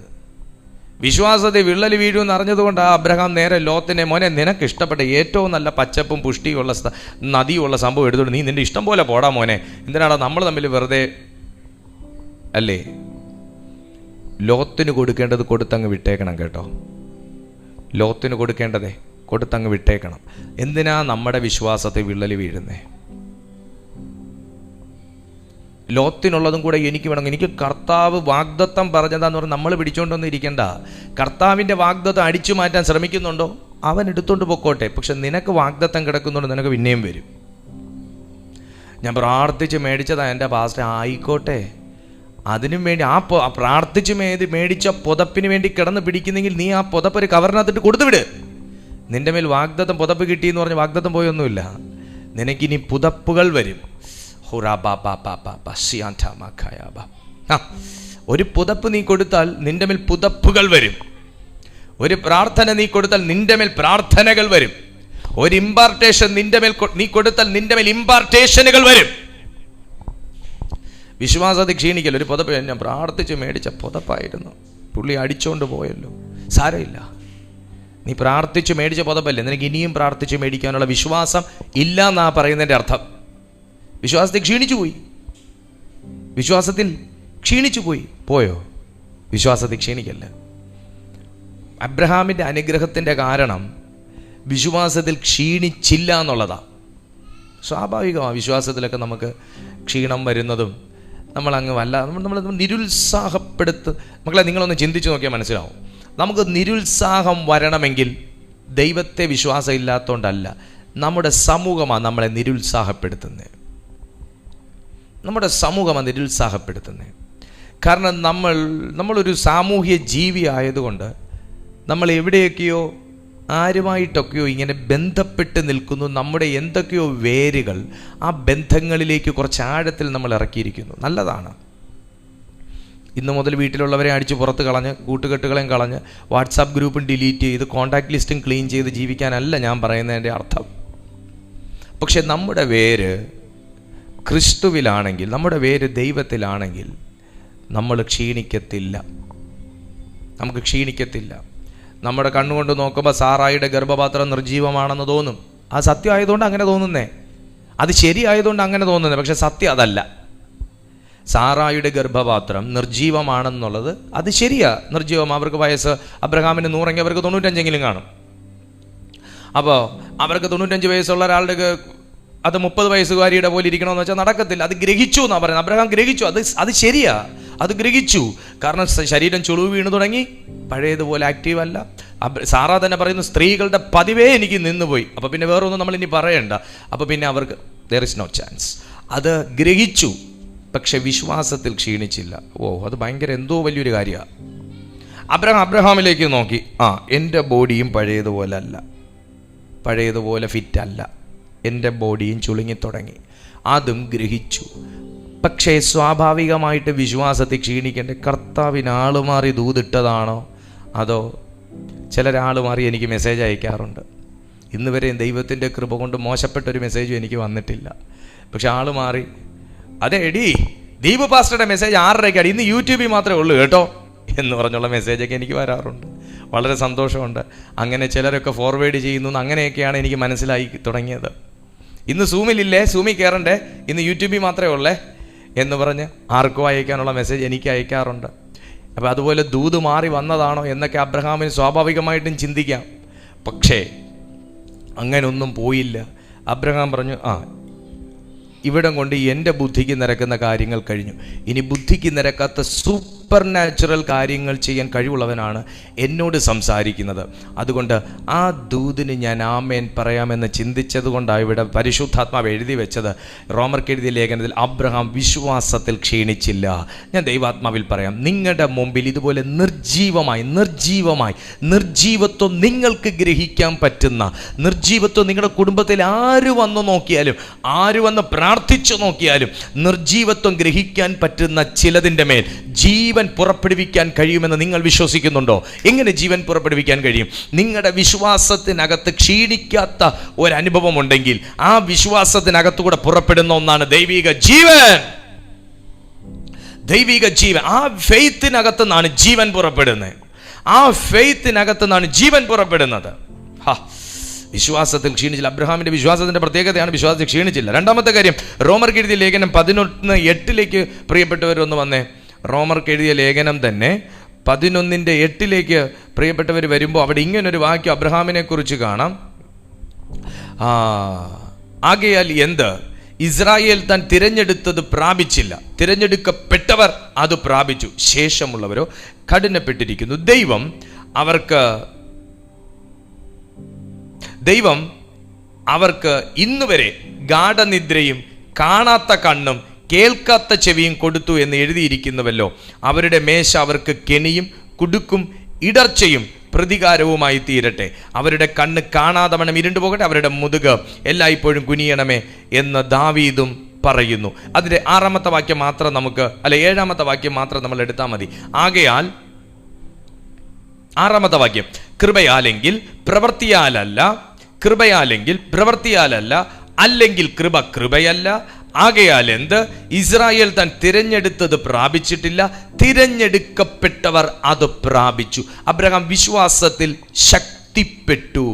വിശ്വാസത്തെ വിള്ളൽ വീഴുമെന്ന് അറിഞ്ഞതുകൊണ്ട് അബ്രഹാം നേരെ ലോത്തിനെ, മോനെ, നിനക്ക് ഇഷ്ടപ്പെട്ട ഏറ്റവും നല്ല പച്ചപ്പും പുഷ്ടിയുള്ള നദിയുള്ള സംഭവം എടുത്തോണ്ട് നീ നിന്റെ ഇഷ്ടം പോലെ പോടാ മോനെ, എന്തിനാടാ നമ്മൾ തമ്മിൽ വെറുതെ അല്ലേ. ലോത്തിന് കൊടുക്കേണ്ടത് കൊടുത്തങ്ങ് വിട്ടേക്കണം കേട്ടോ. ലോത്തിന് കൊടുക്കേണ്ടതേ കൊടുത്തങ്ങ് വിട്ടേക്കണം. എന്തിനാ നമ്മുടെ വിശ്വാസത്തെ വിള്ളൽ വീഴുന്നേ? ലോത്തിനുള്ളതും കൂടെ എനിക്ക് വേണം. എനിക്ക് കർത്താവ് വാഗ്ദത്തം പറഞ്ഞതാന്ന് പറഞ്ഞാൽ നമ്മൾ പിടിച്ചോണ്ടൊന്നും ഇരിക്കണ്ട. കർത്താവിൻ്റെ വാഗ്ദത്തം അടിച്ചു മാറ്റാൻ ശ്രമിക്കുന്നുണ്ടോ? അവൻ എടുത്തോണ്ട് പൊക്കോട്ടെ. പക്ഷെ നിനക്ക് വാഗ്ദത്തം കിടക്കുന്നുണ്ട്, നിനക്ക് പിന്നെയും വരും. ഞാൻ പ്രാർത്ഥിച്ച് മേടിച്ചതാ എൻ്റെ പാസ്റ്റർ, ആയിക്കോട്ടെ. അതിനും വേണ്ടി ആ പ്രാർത്ഥിച്ച് മേടിച്ച പുതപ്പിന് വേണ്ടി കിടന്ന് പിടിക്കുന്നെങ്കിൽ നീ ആ പുതപ്പ് ഒരു കവറിനകത്തിട്ട് കൊടുത്തുവിട്. നിന്റെ മേൽ വാഗ്ദത്തം പുതപ്പ് കിട്ടിയെന്ന് പറഞ്ഞ് വാഗ്ദത്തം പോയൊന്നുമില്ല. നിനക്കിനി പുതപ്പുകൾ വരും. ഒരു പുതപ്പ് നീ കൊടുത്താൽ നിന്റെ മേൽ പുതപ്പുകൾ വരും. ഒരു പ്രാർത്ഥന നീ കൊടുത്താൽ നിന്റെ മേൽ പ്രാർത്ഥനകൾ വരും. ഒരു ഇമ്പാർട്ടേഷൻ നിന്റെ മേൽ നീ കൊടുത്താൽ നിന്റെ മേൽ ഇമ്പാർട്ടേഷനുകൾ വരും. വിശ്വാസത്തെ ക്ഷീണിക്കൽ. ഒരു പുതപ്പ് ഞാൻ പ്രാർത്ഥിച്ച് മേടിച്ച പുതപ്പായിരുന്നു, പുള്ളി അടിച്ചോണ്ട് പോയല്ലോ, സാരമില്ല. നീ പ്രാർത്ഥിച്ച് മേടിച്ച പുതപ്പല്ലേ, നിനക്ക് ഇനിയും പ്രാർത്ഥിച്ച് മേടിക്കാനുള്ള വിശ്വാസം ഇല്ല എന്നാ പറയുന്നതിൻ്റെ അർത്ഥം. വിശ്വാസത്തിൽ ക്ഷീണിച്ചു പോയി. വിശ്വാസത്തിൽ ക്ഷീണിച്ചു പോയോ? വിശ്വാസത്തിൽ ക്ഷീണിക്കല്ല. അബ്രഹാമിൻ്റെ അനുഗ്രഹത്തിൻ്റെ കാരണം വിശ്വാസത്തിൽ ക്ഷീണിച്ചില്ല എന്നുള്ളതാണ്. സ്വാഭാവികമാണ് വിശ്വാസത്തിലൊക്കെ നമുക്ക് ക്ഷീണം വരുന്നതും നമ്മളങ്ങ് നമ്മൾ മക്കളെ നിങ്ങളൊന്ന് ചിന്തിച്ച് നോക്കിയാൽ മനസ്സിലാവും. നമുക്ക് നിരുത്സാഹം വരണമെങ്കിൽ ദൈവത്തെ വിശ്വാസം ഇല്ലാത്തതുകൊണ്ടല്ല, നമ്മുടെ സമൂഹമാണ് നമ്മളെ നിരുത്സാഹപ്പെടുത്തുന്നത്. നമ്മുടെ സമൂഹമാണ് നിരുത്സാഹപ്പെടുത്തുന്നത്. കാരണം നമ്മളൊരു സാമൂഹ്യ ജീവി ആയതുകൊണ്ട് നമ്മൾ എവിടെയൊക്കെയോ ആരുമായിട്ടൊക്കെയോ ഇങ്ങനെ ബന്ധപ്പെട്ട് നിൽക്കുന്നു. നമ്മുടെ എന്തൊക്കെയോ വേരുകൾ ആ ബന്ധങ്ങളിലേക്ക് കുറച്ച് ആഴത്തിൽ നമ്മൾ ഇറക്കിയിരിക്കുന്നു. നല്ലതാണ്. ഇന്നു മുതൽ വീട്ടിലുള്ളവരെ അടിച്ച് പുറത്ത് കളഞ്ഞ്, കൂട്ടുകെട്ടുകളെയും കളഞ്ഞ്, വാട്സാപ്പ് ഗ്രൂപ്പും ഡിലീറ്റ് ചെയ്ത്, കോൺടാക്ട് ലിസ്റ്റും ക്ലീൻ ചെയ്ത് ജീവിക്കാനല്ല ഞാൻ പറയുന്നതിൻ്റെ അർത്ഥം. പക്ഷെ നമ്മുടെ വേര് ക്രിസ്തുവിലാണെങ്കിൽ, നമ്മുടെ വേര് ദൈവത്തിലാണെങ്കിൽ നമ്മൾ ക്ഷീണിക്കത്തില്ല. നമുക്ക് ക്ഷീണിക്കത്തില്ല. നമ്മുടെ കണ്ണുകൊണ്ട് നോക്കുമ്പോൾ സാറായിയുടെ ഗർഭപാത്രം നിർജീവമാണെന്ന് തോന്നും. അത് സത്യം ആയതുകൊണ്ട് അങ്ങനെ തോന്നുന്നേ, അത് ശരിയായതുകൊണ്ട് അങ്ങനെ തോന്നുന്നേ. പക്ഷെ സത്യം അതല്ല. സാറായിയുടെ ഗർഭപാത്രം നിർജീവമാണെന്നുള്ളത് അത് ശരിയാ, നിർജീവം. അവർക്ക് വയസ്സ് അബ്രഹാമിന് 100 അവർക്ക് 95 കാണും. അപ്പോൾ അവർക്ക് 95 വയസ്സുള്ള ഒരാളുടെ അത് 30 വയസ്സുകാരിയുടെ പോലെ ഇരിക്കണമെന്ന് വെച്ചാൽ നടക്കത്തില്ല. അത് ഗ്രഹിച്ചു എന്നാണ് പറയുന്നത്. അബ്രഹാം ഗ്രഹിച്ചു. അത് ശരിയാ, അത് ഗ്രഹിച്ചു. കാരണം ശരീരം ചുളിവ് വീണു തുടങ്ങി, പഴയതുപോലെ ആക്റ്റീവ് അല്ല. സാറാ തന്നെ പറയുന്നു, സ്ത്രീകളുടെ പതിവേ എനിക്ക് നിന്നുപോയി. അപ്പോൾ പിന്നെ വേറൊന്നും നമ്മൾ ഇനി പറയണ്ട. അപ്പോൾ പിന്നെ അവർക്ക് there is no chance. അത് ഗ്രഹിച്ചു, പക്ഷെ വിശ്വാസത്തിൽ ക്ഷീണിച്ചില്ല. അത് ഭയങ്കര എന്തോ വലിയൊരു കാര്യമാണ്. അബ്രഹാമിലേക്ക് നോക്കി, എൻ്റെ ബോഡിയും പഴയതുപോലെ അല്ല, പഴയതുപോലെ ഫിറ്റ് അല്ല, എൻ്റെ ബോഡിയും ചുളുങ്ങിത്തുടങ്ങി. അതും ഗ്രഹിച്ചു. പക്ഷേ സ്വാഭാവികമായിട്ട് വിശ്വാസത്തിൽ ക്ഷീണിക്കേണ്ട കർത്താവിന് ആൾ മാറി ദൂതിട്ടതാണോ? അതോ ചിലരാൾ മാറി എനിക്ക് മെസ്സേജ് അയക്കാറുണ്ട്. ഇന്ന് വരെയും ദൈവത്തിൻ്റെ കൃപ കൊണ്ട് മോശപ്പെട്ടൊരു മെസ്സേജും എനിക്ക് വന്നിട്ടില്ല. പക്ഷെ ആൾ മാറി, അതെ എടി ദീപ് പാസ്റ്ററുടെ മെസ്സേജ് 6:30 ഇന്ന് യൂട്യൂബിൽ മാത്രമേ ഉള്ളൂ കേട്ടോ എന്ന് പറഞ്ഞുള്ള മെസ്സേജൊക്കെ എനിക്ക് വരാറുണ്ട്. വളരെ സന്തോഷമുണ്ട്. അങ്ങനെ ചിലരൊക്കെ ഫോർവേഡ് ചെയ്യുന്നു. അങ്ങനെയൊക്കെയാണ് എനിക്ക് മനസ്സിലായി തുടങ്ങിയത്. ഇന്ന് സൂമിലില്ലേ, സൂമിൽ കയറണ്ടേ, ഇന്ന് യൂട്യൂബിൽ മാത്രമേ ഉള്ളേ എന്ന് പറഞ്ഞ് ആർക്കും അയക്കാനുള്ള മെസ്സേജ് എനിക്ക് അയക്കാറുണ്ട്. അപ്പോൾ അതുപോലെ ദൂത് മാറി വന്നതാണോ എന്നൊക്കെ അബ്രഹാമിന് സ്വാഭാവികമായിട്ടും ചിന്തിക്കാം. പക്ഷേ അങ്ങനൊന്നും പോയില്ല. അബ്രഹാം പറഞ്ഞു, ഇവിടം കൊണ്ട് എൻ്റെ ബുദ്ധിക്ക് നിരക്കുന്ന കാര്യങ്ങൾ കഴിഞ്ഞു. ഇനി ബുദ്ധിക്ക് നിരക്കാത്ത സൂപ്പർ നാച്ചുറൽ കാര്യങ്ങൾ ചെയ്യാൻ കഴിവുള്ളവനാണ് എന്നോട് സംസാരിക്കുന്നത്. അതുകൊണ്ട് ആ ദൂതിന് ഞാൻ ആമേൻ പറയാമെന്ന് ചിന്തിച്ചത് കൊണ്ടാണ് ഇവിടെ പരിശുദ്ധാത്മാവ് എഴുതി വെച്ചത്. റോമർക്ക് എഴുതിയ ലേഖനത്തിൽ അബ്രഹാം വിശ്വാസത്തിൽ ക്ഷീണിച്ചില്ല. ഞാൻ ദൈവാത്മാവിൽ പറയാം, നിങ്ങളുടെ മുമ്പിൽ ഇതുപോലെ നിർജീവത്വം നിങ്ങൾക്ക് ഗ്രഹിക്കാൻ പറ്റുന്ന നിർജീവത്വം നിങ്ങളുടെ കുടുംബത്തിൽ ആര് വന്നു നോക്കിയാലും, ആര് വന്ന് പ്രാർത്ഥിച്ചു നോക്കിയാലും നിർജീവത്വം ഗ്രഹിക്കാൻ പറ്റുന്ന ചിലതിൻ്റെ മേൽ ജീവൻ പുറപ്പെടുവിക്കാൻ കഴിയുമെന്ന് നിങ്ങൾ വിശ്വസിക്കുന്നുണ്ടോ? എങ്ങനെ ജീവൻ പുറപ്പെടുവിക്കാൻ കഴിയും? നിങ്ങളുടെ വിശ്വാസത്തിനകത്ത് ക്ഷീണിക്കാത്ത ഒരനുഭവം ഉണ്ടെങ്കിൽ ആ വിശ്വാസത്തിനകത്തുകൂടെ പുറപ്പെടുന്ന ഒന്നാണ് ദൈവിക ജീവൻ. ദൈവിക ജീവൻ, ആ ഫെയ്ത്തിനകത്ത് നിന്നാണ് ജീവൻ പുറപ്പെടുന്നത്. ആ ഫെയ്ത്തിനകത്ത് നിന്നാണ് ജീവൻ പുറപ്പെടുന്നത്. വിശ്വാസത്തിൽ ക്ഷീണിച്ചില്ല. അബ്രഹാമിന്റെ വിശ്വാസത്തിന്റെ പ്രത്യേകതയാണ് വിശ്വാസത്തിൽ ക്ഷീണിച്ചില്ല. രണ്ടാമത്തെ കാര്യം, റോമർക്ക് എഴുതിയ ലേഖനം 11:8 പ്രിയപ്പെട്ടവരൊന്ന് വന്നേ. റോമർക്ക് എഴുതിയ ലേഖനം തന്നെ 11:8 പ്രിയപ്പെട്ടവർ വരുമ്പോൾ അവിടെ ഇങ്ങനൊരു വാക്യം അബ്രഹാമിനെ കുറിച്ച് കാണാം. ആകയാൽ എന്ത്? ഇസ്രായേൽ താൻ തിരഞ്ഞെടുത്തത് പ്രാപിച്ചില്ല, തിരഞ്ഞെടുക്കപ്പെട്ടവർ അത് പ്രാപിച്ചു, ശേഷമുള്ളവരോ കഠിനപ്പെട്ടിരിക്കുന്നു. ദൈവം അവർക്ക് ഇന്നുവരെ ഗാഢനിദ്രയും കാണാത്ത കണ്ണും കേൾക്കാത്ത ചെവിയും കൊടുത്തു എന്ന് എഴുതിയിരിക്കുന്നുവല്ലോ. അവരുടെ മേശ അവർക്ക് കെണിയും കുടുക്കും ഇടർച്ചയും പ്രതികാരവുമായി തീരട്ടെ. അവരുടെ കണ്ണ് കാണാതെ വണ്ണം ഇരുണ്ടു പോകട്ടെ, അവരുടെ മുതുക് എല്ലായ്പ്പോഴും കുനിയണമേ എന്ന് ദാവീദും പറയുന്നു. അതിൻ്റെ 6-ാമത്തെ വാക്യം മാത്രം നമുക്ക്, 7-ാമത്തെ വാക്യം മാത്രം നമ്മൾ എടുത്താൽ മതി. ആകയാൽ 6-ാമത്തെ വാക്യം, കൃപയാലെങ്കിൽ പ്രവൃത്തിയാലല്ല, കൃപയാലെങ്കിൽ പ്രവൃത്തിയാലല്ല, അല്ലെങ്കിൽ കൃപയല്ല. ആകയാൽ എന്ത്? ഇസ്രായേൽ താൻ തിരഞ്ഞെടുത്തത് പ്രാപിച്ചിട്ടില്ല, തിരഞ്ഞെടുക്കപ്പെട്ടവർ അത് പ്രാപിച്ചു. അബ്രഹാം വിശ്വാസത്തിൽ ശക്തിപ്പെട്ടു.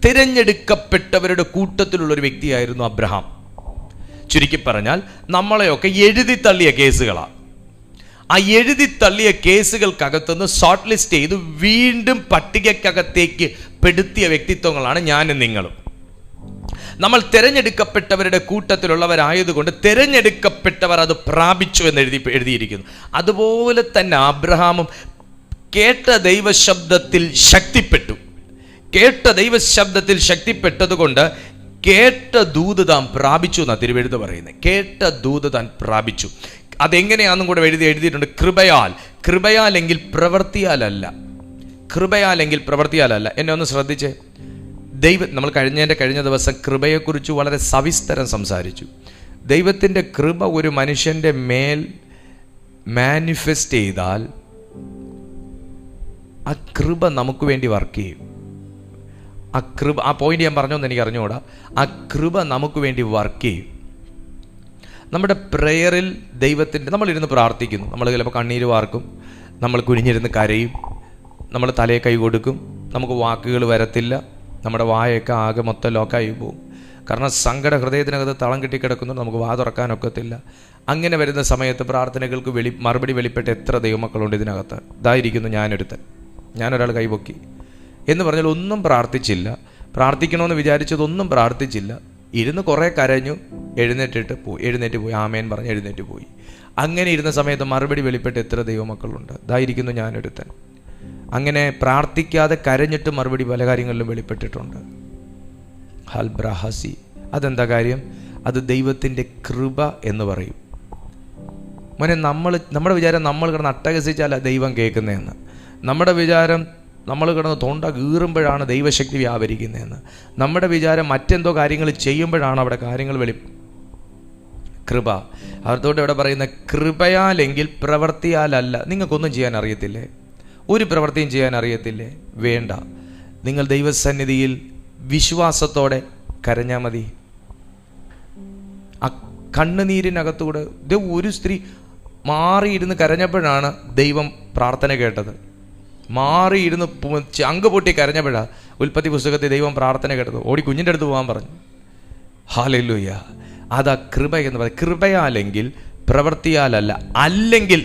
തിരഞ്ഞെടുക്കപ്പെട്ടവരുടെ കൂട്ടത്തിലുള്ള ഒരു വ്യക്തിയായിരുന്നു അബ്രഹാം. ചുരുക്കി പറഞ്ഞാൽ നമ്മളെയൊക്കെ എഴുതി തള്ളിയ കേസുകളാണ്. ആ എഴുതി തള്ളിയ കേസുകൾക്കകത്തുനിന്ന് ഷോർട്ട് ലിസ്റ്റ് ചെയ്ത് വീണ്ടും പട്ടികക്കകത്തേക്ക് പെടുത്തിയ വ്യക്തിത്വങ്ങളാണ് ഞാനും നിങ്ങളും. നമ്മൾ തിരഞ്ഞെടുക്കപ്പെട്ടവരുടെ കൂട്ടത്തിലുള്ളവരായതുകൊണ്ട് തിരഞ്ഞെടുക്കപ്പെട്ടവർ അത് പ്രാപിച്ചു എന്ന് എഴുതിയിരിക്കുന്നു. അതുപോലെ തന്നെ അബ്രഹാമും കേട്ട ദൈവശബ്ദത്തിൽ ശക്തിപ്പെട്ടു. കേട്ട ദൈവശബ്ദത്തിൽ ശക്തിപ്പെട്ടതുകൊണ്ട് കേട്ട ദൂത് താൻ പ്രാപിച്ചു എന്നാണ് തിരുവെഴുത്ത് പറയുന്നത്. കേട്ട ദൂത് താൻ പ്രാപിച്ചു. അതെങ്ങനെയാണെന്നും കൂടെ എഴുതിയിട്ടുണ്ട്. കൃപയാലെങ്കിൽ പ്രവൃത്തിയാലല്ല. കൃപയാലെങ്കിൽ പ്രവൃത്തിയാലല്ല. എന്നെ ഒന്ന് ശ്രദ്ധിച്ചേ. നമ്മൾ കഴിഞ്ഞ ദിവസം കൃപയെക്കുറിച്ച് വളരെ സവിസ്തരം സംസാരിച്ചു. ദൈവത്തിൻ്റെ കൃപ ഒരു മനുഷ്യൻ്റെ മേൽ മാനിഫെസ്റ്റ് ചെയ്താൽ ആ കൃപ നമുക്ക് വേണ്ടി വർക്ക് ചെയ്യും. ആ പോയിന്റ് ഞാൻ പറഞ്ഞോന്ന് എനിക്ക് അറിഞ്ഞുകൂടാ. ആ കൃപ നമുക്ക് വേണ്ടി വർക്ക് ചെയ്യും. നമ്മുടെ പ്രെയറിൽ ദൈവത്തിൻ്റെ നമ്മളിരുന്ന് പ്രാർത്ഥിക്കുന്നു. നമ്മൾ ചിലപ്പോൾ കണ്ണീര് വാർക്കും, നമ്മൾ കുനിഞ്ഞിരുന്ന് കരയും, നമ്മൾ തലയെ കൈ കൊടുക്കും, നമുക്ക് വാക്കുകൾ വരത്തില്ല, നമ്മുടെ വായൊക്കെ ആകെ മൊത്തം ലോക്കായി പോകും. കാരണം സങ്കട ഹൃദയത്തിനകത്ത് തളം കെട്ടിക്കിടക്കുന്നു, നമുക്ക് വാ തുറക്കാനൊക്കത്തില്ല. അങ്ങനെ വരുന്ന സമയത്ത് പ്രാർത്ഥനകൾക്ക് മറുപടി വെളിപ്പെട്ട് എത്ര ദൈവമക്കളുണ്ട് ഇതിനകത്ത്. ഇതായിരിക്കുന്നു ഞാനൊരാൾ കൈപൊക്കി എന്ന് പറഞ്ഞാൽ ഒന്നും പ്രാർത്ഥിച്ചില്ല, പ്രാർത്ഥിക്കണമെന്ന് വിചാരിച്ചതൊന്നും പ്രാർത്ഥിച്ചില്ല, ഇരുന്ന് കുറേ കരഞ്ഞു, എഴുന്നേറ്റ് പോയി ആമേൻ പറഞ്ഞ് എഴുന്നേറ്റ് പോയി. അങ്ങനെ ഇരുന്ന സമയത്ത് മറുപടി വെളിപ്പെട്ട് എത്ര ദൈവമക്കളുണ്ട്. ഇതായിരിക്കുന്നു ഞാനൊരുത്തൻ. അങ്ങനെ പ്രാർത്ഥിക്കാതെ കരഞ്ഞിട്ട് മറുപടി പല കാര്യങ്ങളിലും വെളിപ്പെട്ടിട്ടുണ്ട്. ഹൽബ്രഹസി. അതെന്താ കാര്യം? അത് ദൈവത്തിൻ്റെ കൃപ എന്ന് പറയും. മോനെ, നമ്മുടെ വിചാരം നമ്മൾ കിടന്ന് അട്ടഹസിച്ചാല ദൈവം കേൾക്കുന്നതെന്ന്. നമ്മുടെ വിചാരം നമ്മൾ കിടന്ന് തൊണ്ട കീറുമ്പോഴാണ് ദൈവശക്തി വ്യാപരിക്കുന്നതെന്ന്. നമ്മുടെ വിചാരം മറ്റെന്തോ കാര്യങ്ങൾ ചെയ്യുമ്പോഴാണ് അവിടെ കാര്യങ്ങൾ കൃപ. അതോടെ ഇവിടെ പറയുന്ന കൃപയാലെങ്കിൽ പ്രവൃത്തിയാലല്ല. നിങ്ങൾക്കൊന്നും ചെയ്യാൻ അറിയത്തില്ലേ? ഒരു പ്രവൃത്തിയും ചെയ്യാൻ അറിയത്തില്ലേ? വേണ്ട. നിങ്ങൾ ദൈവസന്നിധിയിൽ വിശ്വാസത്തോടെ കരഞ്ഞാൽ മതി. ആ കണ്ണുനീരിനകത്തൂടെ ഒരു സ്ത്രീ മാറിയിരുന്ന് കരഞ്ഞപ്പോഴാണ് ദൈവം പ്രാർത്ഥന കേട്ടത്. മാറിയിരുന്ന് ചങ്ക് പൊട്ടി കരഞ്ഞപ്പോഴാണ് ഉൽപ്പത്തി പുസ്തകത്തിൽ ദൈവം പ്രാർത്ഥന കേട്ടത്. ഓടി കുഞ്ഞിൻ്റെ അടുത്ത് പോകാൻ പറഞ്ഞു. ഹല്ലേലൂയ. അതാ കൃപ എന്ന് പറയുന്നത്. കൃപയാലെങ്കിൽ പ്രവൃത്തിയാലല്ല. അല്ലെങ്കിൽ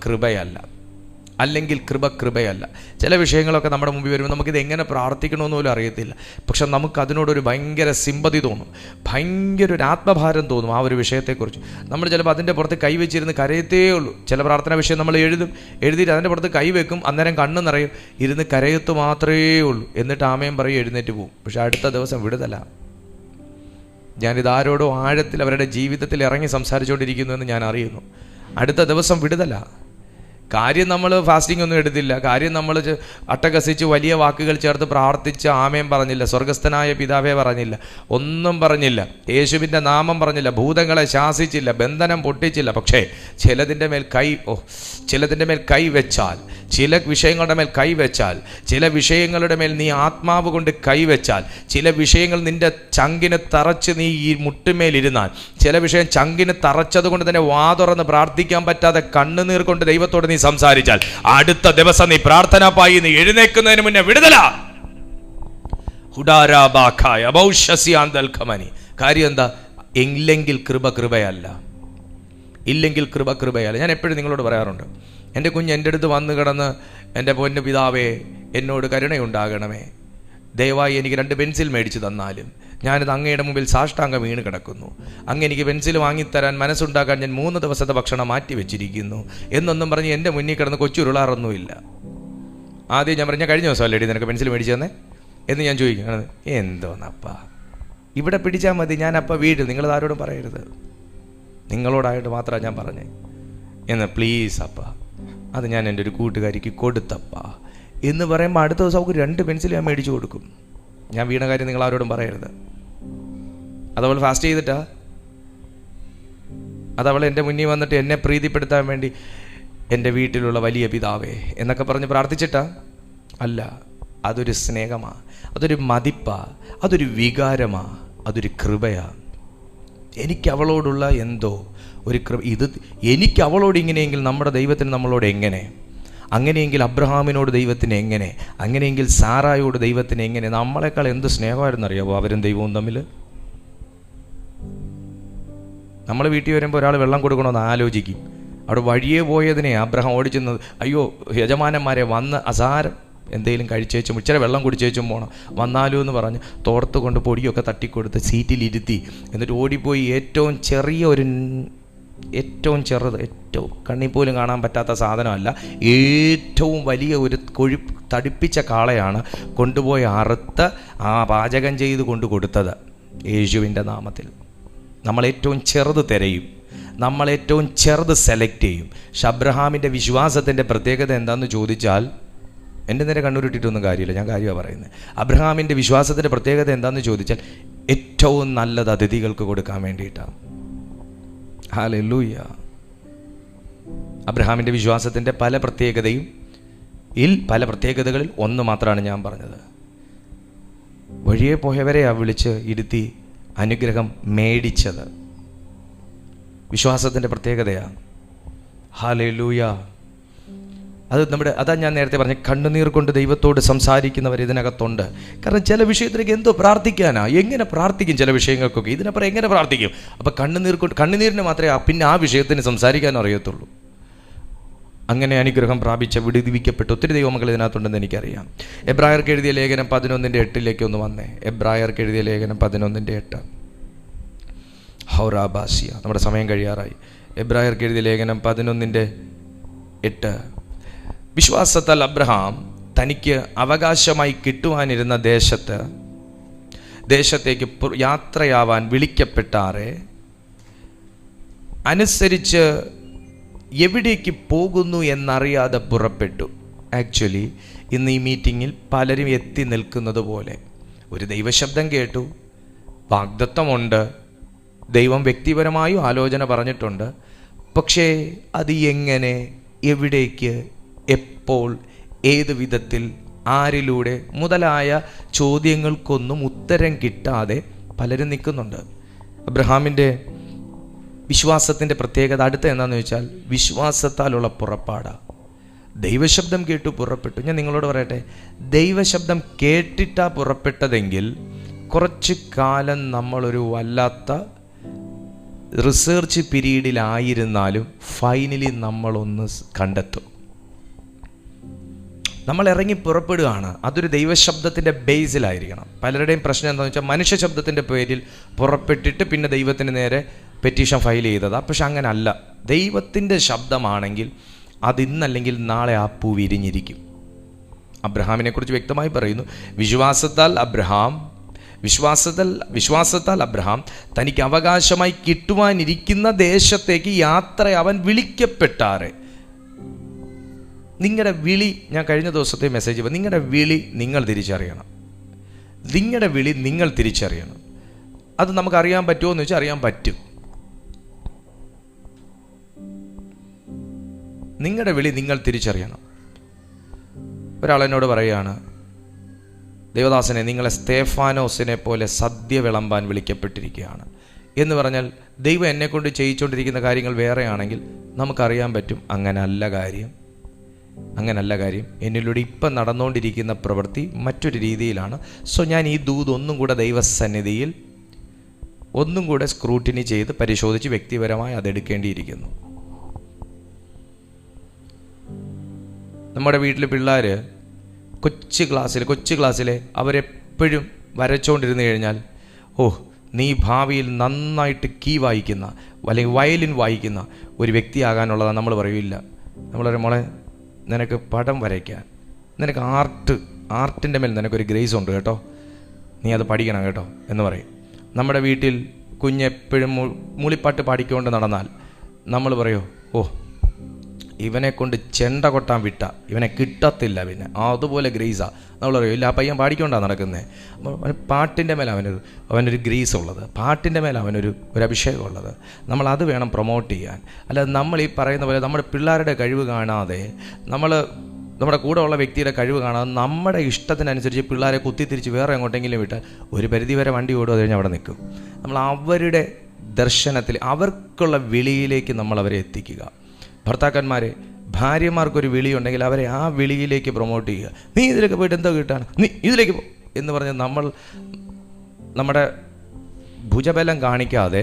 കൃപയല്ല. അല്ലെങ്കിൽ കൃപയല്ല. ചില വിഷയങ്ങളൊക്കെ നമ്മുടെ മുമ്പിൽ വരുമ്പോൾ നമുക്കിത് എങ്ങനെ പ്രാർത്ഥിക്കണമെന്ന് പോലും അറിയത്തില്ല. പക്ഷെ നമുക്ക് അതിനോടൊരു ഭയങ്കര സിമ്പതി തോന്നും, ഭയങ്കര ഒരു ആത്മഭാരം തോന്നും ആ ഒരു വിഷയത്തെക്കുറിച്ച്. നമ്മൾ ചിലപ്പോൾ അതിൻ്റെ പുറത്ത് കൈവച്ചിരുന്ന് കരയത്തേ ഉള്ളൂ. ചില പ്രാർത്ഥനാ വിഷയം നമ്മൾ എഴുതിയിട്ട് അതിൻ്റെ പുറത്ത് കൈവെക്കും, അന്നേരം കണ്ണ് നിറയും, ഇരുന്ന് കരയത്ത് മാത്രമേ ഉള്ളൂ. എന്നിട്ട് ആമയും പറയും, എഴുന്നേറ്റ് പോവും. പക്ഷെ അടുത്ത ദിവസം വിടുതല. ഞാനിതാരോടോ ആഴത്തിൽ അവരുടെ ജീവിതത്തിൽ ഇറങ്ങി സംസാരിച്ചുകൊണ്ടിരിക്കുന്നു എന്ന് ഞാൻ അറിയുന്നു. അടുത്ത ദിവസം വിടുതല. കാര്യം നമ്മൾ ഫാസ്റ്റിംഗ് ഒന്നും എടുത്തില്ല, കാര്യം നമ്മൾ അട്ടഹസിച്ച് വലിയ വാക്കുകൾ ചേർത്ത് പ്രാർത്ഥിച്ച് ആമേൻ പറഞ്ഞില്ല, സ്വർഗസ്ഥനായ പിതാവേ പറഞ്ഞില്ല, ഒന്നും പറഞ്ഞില്ല, യേശുവിൻ്റെ നാമം പറഞ്ഞില്ല, ഭൂതങ്ങളെ ശാസിച്ചില്ല, ബന്ധനം പൊട്ടിച്ചില്ല. പക്ഷേ ചിലതിൻ്റെ മേൽ കൈവച്ചാൽ, ചില വിഷയങ്ങളുടെ മേൽ കൈവച്ചാൽ, ചില വിഷയങ്ങളുടെ മേൽ നീ ആത്മാവ് കൊണ്ട് കൈവച്ചാൽ, ചില വിഷയങ്ങൾ നിൻ്റെ ചങ്കിന് തറച്ച് നീ ഈ മുട്ടുമേലിരുന്നാൽ, ചില വിഷയം ചങ്കിന് തറച്ചത് കൊണ്ട് തന്നെ വാ തുറന്ന് പ്രാർത്ഥിക്കാൻ പറ്റാതെ കണ്ണുനീർ കൊണ്ട് ദൈവത്തോട് നീ സംസാരിച്ചാൽ, അടുത്ത ദിവസം നീ പ്രാർത്ഥനാപായി നീ എഴുന്നേൽക്കുന്നതിന് മുന്നേ വിടുതല. കാര്യം എന്താ? ഇല്ലെങ്കിൽ കൃപയല്ല. ഇല്ലെങ്കിൽ കൃപയല്ല. ഞാൻ എപ്പോഴും നിങ്ങളോട് പറയാറുണ്ട്, എൻ്റെ കുഞ്ഞ് എൻ്റെ അടുത്ത് വന്ന് കിടന്ന്, എൻ്റെ പൊന്നു പിതാവേ എന്നോട് കരുണയുണ്ടാകണമേ, ദയവായി എനിക്ക് 2 പെൻസിൽ മേടിച്ച് തന്നാലും ഞാനിത് അങ്ങയുടെ മുമ്പിൽ സാഷ്ടാംഗം വീണ് കിടക്കുന്നു, അങ്ങ് എനിക്ക് പെൻസിൽ വാങ്ങിത്തരാൻ മനസ്സുണ്ടാക്കാൻ ഞാൻ 3 ദിവസത്തെ ഭക്ഷണം മാറ്റി വെച്ചിരിക്കുന്നു എന്നൊന്നും പറഞ്ഞ് എൻ്റെ മുന്നിൽ കിടന്ന് കൊച്ചുരുളാറൊന്നുമില്ല. ആദ്യം ഞാൻ പറഞ്ഞ കഴിഞ്ഞ ദിവസം അല്ലേടി നിനക്ക് പെൻസിൽ മേടിച്ചു തന്നെ എന്ന് ഞാൻ ചോദിക്കുന്നത്. എന്തോന്നപ്പാ, ഇവിടെ പിടിച്ചാൽ മതി, ഞാൻ അപ്പം വീഴും, നിങ്ങളത് ആരോടും പറയരുത്, നിങ്ങളോടായിട്ട് മാത്രമാണ് ഞാൻ പറഞ്ഞേ എന്ന്. പ്ലീസ് അപ്പ, അത് ഞാൻ എൻ്റെ ഒരു കൂട്ടുകാരിക്ക് കൊടുത്തപ്പാ എന്ന് പറയുമ്പോൾ അടുത്ത ദിവസം അവർക്ക് 2 പെൻസിൽ ഞാൻ മേടിച്ചു കൊടുക്കും. ഞാൻ വീണ കാര്യം നിങ്ങൾ ആരോടും പറയരുത്. അതവൾ ഫാസ്റ്റ് ചെയ്തിട്ടാ? അതവൾ എൻ്റെ മുന്നിൽ വന്നിട്ട് എന്നെ പ്രീതിപ്പെടുത്താൻ വേണ്ടി എൻ്റെ വീട്ടിലുള്ള വലിയ പിതാവേ എന്നൊക്കെ പറഞ്ഞ് പ്രാർത്ഥിച്ചിട്ടാ? അല്ല. അതൊരു സ്നേഹമാ, അതൊരു മതിപ്പാ, അതൊരു വികാരമാ, അതൊരു കൃപയാ. എനിക്ക് അവളോടുള്ള എന്തോ ഒരു കൃപ. ഇത് എനിക്ക് അവളോട് ഇങ്ങനെയെങ്കിൽ നമ്മുടെ ദൈവത്തിന് നമ്മളോട് എങ്ങനെ? അങ്ങനെയെങ്കിൽ അബ്രഹാമിനോട് ദൈവത്തിന് എങ്ങനെ? അങ്ങനെയെങ്കിൽ സാറായോട് ദൈവത്തിന് എങ്ങനെ? നമ്മളെക്കാൾ എന്ത് സ്നേഹമായിരുന്നു അറിയാമോ അവരും ദൈവവും തമ്മിൽ? നമ്മൾ വീട്ടിൽ വരുമ്പോൾ ഒരാൾ വെള്ളം കൊടുക്കണമെന്ന് ആലോചിക്കും. അവിടെ വഴിയെ പോയതിനെ അബ്രഹാം ഓടിച്ചെന്നത്, അയ്യോ യജമാനന്മാരെ വന്ന് അസാരം എന്തെങ്കിലും കഴിച്ചേച്ചും ഇച്ചിരി വെള്ളം കുടിച്ചേച്ചും പോകണം, വന്നാലോ എന്ന് പറഞ്ഞ് തോർത്ത് കൊണ്ട് പൊടിയൊക്കെ തട്ടിക്കൊടുത്ത് സീറ്റിലിരുത്തി, എന്നിട്ട് ഓടിപ്പോയി ഏറ്റവും ചെറുത്, ഏറ്റവും കണ്ണിൽ പോലും കാണാൻ പറ്റാത്ത സാധനമല്ല, ഏറ്റവും വലിയ ഒരു തടിപ്പിച്ച കാളയാണ് കൊണ്ടുപോയി അറുത്ത് പാചകം ചെയ്ത് കൊണ്ട് കൊടുത്തത് യേശുവിൻ്റെ നാമത്തിൽ. നമ്മളേറ്റവും ചെറുത് തിരയും, നമ്മളേറ്റവും ചെറുത് സെലക്ട് ചെയ്യും. പക്ഷെ അബ്രഹാമിൻ്റെ വിശ്വാസത്തിൻ്റെ പ്രത്യേകത എന്താണെന്ന് ചോദിച്ചാൽ, എൻ്റെ നേരെ കണ്ണൂരിട്ടിട്ടൊന്നും കാര്യമില്ല, ഞാൻ കാര്യമാണ് പറയുന്നത്. അബ്രഹാമിൻ്റെ വിശ്വാസത്തിൻ്റെ പ്രത്യേകത എന്താണെന്ന് ചോദിച്ചാൽ ഏറ്റവും നല്ലത് അതിഥികൾക്ക് കൊടുക്കാൻ വേണ്ടിയിട്ടാണ്. ഹല്ലേലൂയ. അബ്രഹാമിൻ്റെ വിശ്വാസത്തിൻ്റെ പല പ്രത്യേകതകളിൽ ഒന്ന് മാത്രമാണ് ഞാൻ പറഞ്ഞത്. വഴിയെ പോയവരെയാണ് വിളിച്ച് ഇരുത്തി അനുഗ്രഹം മേടിച്ചത്. വിശ്വാസത്തിൻ്റെ പ്രത്യേകതയാണ്. ഹല്ലേലൂയ. അതാ ഞാൻ നേരത്തെ പറഞ്ഞ കണ്ണുനീർ കൊണ്ട് ദൈവത്തോട് സംസാരിക്കുന്നവർ ഇതിനകത്തുണ്ട്. കാരണം ചില വിഷയത്തിലേക്ക് എന്തോ പ്രാർത്ഥിക്കാനാ, എങ്ങനെ പ്രാർത്ഥിക്കും ചില വിഷയങ്ങൾക്കൊക്കെ, ഇതിനപ്പുറം എങ്ങനെ പ്രാർത്ഥിക്കും? അപ്പം കണ്ണുനീരിന് മാത്രമേ പിന്നെ ആ വിഷയത്തിന് സംസാരിക്കാൻ അറിയത്തുള്ളൂ. അങ്ങനെ അനുഗ്രഹം പ്രാപിച്ച വിടുവിക്കപ്പെട്ട ഒത്തിരി ദൈവമക്കൾ ഇതിനകത്തുണ്ടെന്ന് എനിക്കറിയാം. എബ്രായർക്ക് എഴുതിയ ലേഖനം 11:8 ഒന്ന് വന്നേ. എബ്രായർക്ക് എഴുതിയ ലേഖനം 11:8. ഹൗറാബാസിയ. നമ്മുടെ സമയം കഴിയാറായി. എബ്രായർക്ക് എഴുതിയ ലേഖനം 11:8. വിശ്വാസത്താൽ അബ്രഹാം തനിക്ക് അവകാശമായി കിട്ടുവാനിരുന്ന ദേശത്തേക്ക് യാത്രയാവാൻ വിളിക്കപ്പെട്ടാറെ അനുസരിച്ച് എവിടേക്ക് പോകുന്നു എന്നറിയാതെ പുറപ്പെട്ടു. ആക്ച്വലി ഇന്ന് ഈ മീറ്റിങ്ങിൽ പലരും എത്തി നിൽക്കുന്നത് പോലെ ഒരു ദൈവശബ്ദം കേട്ടു, വാഗ്ദത്തമുണ്ട്, ദൈവം വ്യക്തിപരമായും ആലോചന പറഞ്ഞിട്ടുണ്ട്. പക്ഷേ അത് എങ്ങനെ, എവിടേക്ക്, എപ്പോൾ, ഏത് വിധത്തിൽ, ആരിലൂടെ മുതലായ ചോദ്യങ്ങൾക്കൊന്നും ഉത്തരം കിട്ടാതെ പലരും നിൽക്കുന്നുണ്ട്. അബ്രഹാമിൻ്റെ വിശ്വാസത്തിൻ്റെ പ്രത്യേകത അടുത്ത എന്താണെന്ന് ചോദിച്ചാൽ വിശ്വാസത്താലുള്ള പുറപ്പാടാണ്. ദൈവശബ്ദം കേട്ടു പുറപ്പെട്ടു. ഞാൻ നിങ്ങളോട് പറയട്ടെ, ദൈവശബ്ദം കേട്ടിട്ടാ പുറപ്പെട്ടതെങ്കിൽ കുറച്ച് കാലം നമ്മളൊരു വല്ലാത്ത റിസർച്ച് പീരീഡിലായിരുന്നാലും ഫൈനലി നമ്മളൊന്ന് കണ്ടെത്തും. നമ്മൾ ഇറങ്ങി പുറപ്പെടുകയാണ്, അതൊരു ദൈവശബ്ദത്തിൻ്റെ ബേസിലായിരിക്കണം. പലരുടെയും പ്രശ്നം എന്താണെന്ന് വെച്ചാൽ മനുഷ്യ ശബ്ദത്തിൻ്റെ പേരിൽ പുറപ്പെട്ടിട്ട് പിന്നെ ദൈവത്തിന് നേരെ പെറ്റീഷൻ ഫയൽ ചെയ്തതാണ്. പക്ഷെ അങ്ങനല്ല. ദൈവത്തിൻ്റെ ശബ്ദമാണെങ്കിൽ അത് ഇന്നല്ലെങ്കിൽ നാളെ ആ പൂ വിരിഞ്ഞിരിക്കും. അബ്രഹാമിനെ കുറിച്ച് വ്യക്തമായി പറയുന്നു, വിശ്വാസത്താൽ അബ്രഹാം തനിക്ക് അവകാശമായി കിട്ടുവാനിരിക്കുന്ന ദേശത്തേക്ക് യാത്ര അവൻ വിളിക്കപ്പെട്ടാറെ. നിങ്ങളുടെ വിളി, ഞാൻ കഴിഞ്ഞ ദിവസത്തെ മെസ്സേജ്, നിങ്ങളുടെ വിളി നിങ്ങൾ തിരിച്ചറിയണം. നിങ്ങളുടെ വിളി നിങ്ങൾ തിരിച്ചറിയണം. അത് നമുക്കറിയാൻ പറ്റുമോ എന്ന് വെച്ചാൽ അറിയാൻ പറ്റും. നിങ്ങളുടെ വിളി നിങ്ങൾ തിരിച്ചറിയണം. ഒരാളെന്നോട് പറയുകയാണ്, ദേവദാസനെ, നിങ്ങളെ സ്തേഫാനോസിനെ പോലെ സദ്യ വിളമ്പാൻ വിളിക്കപ്പെട്ടിരിക്കുകയാണ് എന്ന് പറഞ്ഞാൽ ദൈവം എന്നെക്കൊണ്ട് ചെയ്യിച്ചുകൊണ്ടിരിക്കുന്ന കാര്യങ്ങൾ വേറെയാണെങ്കിൽ നമുക്കറിയാൻ പറ്റും അങ്ങനല്ല കാര്യം. എന്നിലൂടെ ഇപ്പം നടന്നുകൊണ്ടിരിക്കുന്ന പ്രവൃത്തി മറ്റൊരു രീതിയിലാണ്. സോ ഞാൻ ഈ ദൂത് ഒന്നും കൂടെ ദൈവസന്നിധിയിൽ ഒന്നും കൂടെ സ്ക്രൂട്ടിനി ചെയ്ത് പരിശോധിച്ച് വ്യക്തിപരമായി അതെടുക്കേണ്ടിയിരിക്കുന്നു. നമ്മുടെ വീട്ടിൽ പിള്ളേർ കൊച്ചു ക്ലാസ്സിലെ അവരെപ്പോഴും വരച്ചുകൊണ്ടിരുന്നു കഴിഞ്ഞാൽ, നീ ഭാവിയിൽ നന്നായിട്ട് കീ വായിക്കുന്ന അല്ലെങ്കിൽ വയലിൻ വായിക്കുന്ന ഒരു വ്യക്തിയാകാനുള്ളതാണ് നമ്മൾ പറയില്ല. നമ്മളൊരു മോളെ, നിനക്ക് പടം വരയ്ക്കാൻ, നിനക്ക് ആർട്ടിൻ്റെ മേൽ നിനക്കൊരു ഗ്രേസ് ഉണ്ട് കേട്ടോ, നീ അത് പഠിക്കണം കേട്ടോ എന്ന് പറയും. നമ്മുടെ വീട്ടിൽ കുഞ്ഞെപ്പോഴും മൂളിപ്പാട്ട് പാടിക്കൊണ്ട് നടന്നാൽ നമ്മൾ പറയോ, ഇവനെ കൊണ്ട് ചെണ്ട കൊട്ടാൻ വിട്ട ഇവനെ കിട്ടത്തില്ല, പിന്നെ അതുപോലെ ഗ്രേസാ. നമ്മൾ പറയും, ഇല്ല, ആ പയ്യൻ പാടിക്കൊണ്ടാണ് നടക്കുന്നത്. പാട്ടിൻ്റെ മേലെ അവനൊരു ഗ്രേസ് ഉള്ളത്, പാട്ടിൻ്റെ മേലെ അവനൊരു അഭിഷേകം ഉള്ളത്. നമ്മൾ അത് വേണം പ്രൊമോട്ട് ചെയ്യാൻ. അല്ലാതെ നമ്മൾ ഈ പറയുന്ന പോലെ നമ്മുടെ പിള്ളേരുടെ കഴിവ് കാണാതെ, നമ്മുടെ കൂടെ ഉള്ള വ്യക്തിയുടെ കഴിവ് കാണാതെ നമ്മുടെ ഇഷ്ടത്തിനനുസരിച്ച് പിള്ളേരെ കുത്തിത്തിരിച്ച് വേറെ എങ്ങോട്ടെങ്കിലും വിട്ടാൽ ഒരു പരിധി വരെ വണ്ടി ഓടും, അത് കഴിഞ്ഞ് അവിടെ നിൽക്കും. നമ്മൾ അവരുടെ ദർശനത്തിൽ, അവർക്കുള്ള വിളിയിലേക്ക് നമ്മൾ അവരെ എത്തിക്കുക. ഭർത്താക്കന്മാരെ, ഭാര്യമാർക്കൊരു വിളിയുണ്ടെങ്കിൽ അവരെ ആ വിളിയിലേക്ക് പ്രൊമോട്ട് ചെയ്യുക. നീ ഇതിലേക്ക് പോയിട്ട് എന്തോ കിട്ടാണ്, നീ ഇതിലേക്ക് പോ എന്ന് പറഞ്ഞ് നമ്മൾ നമ്മുടെ ഭുജബലം കാണിക്കാതെ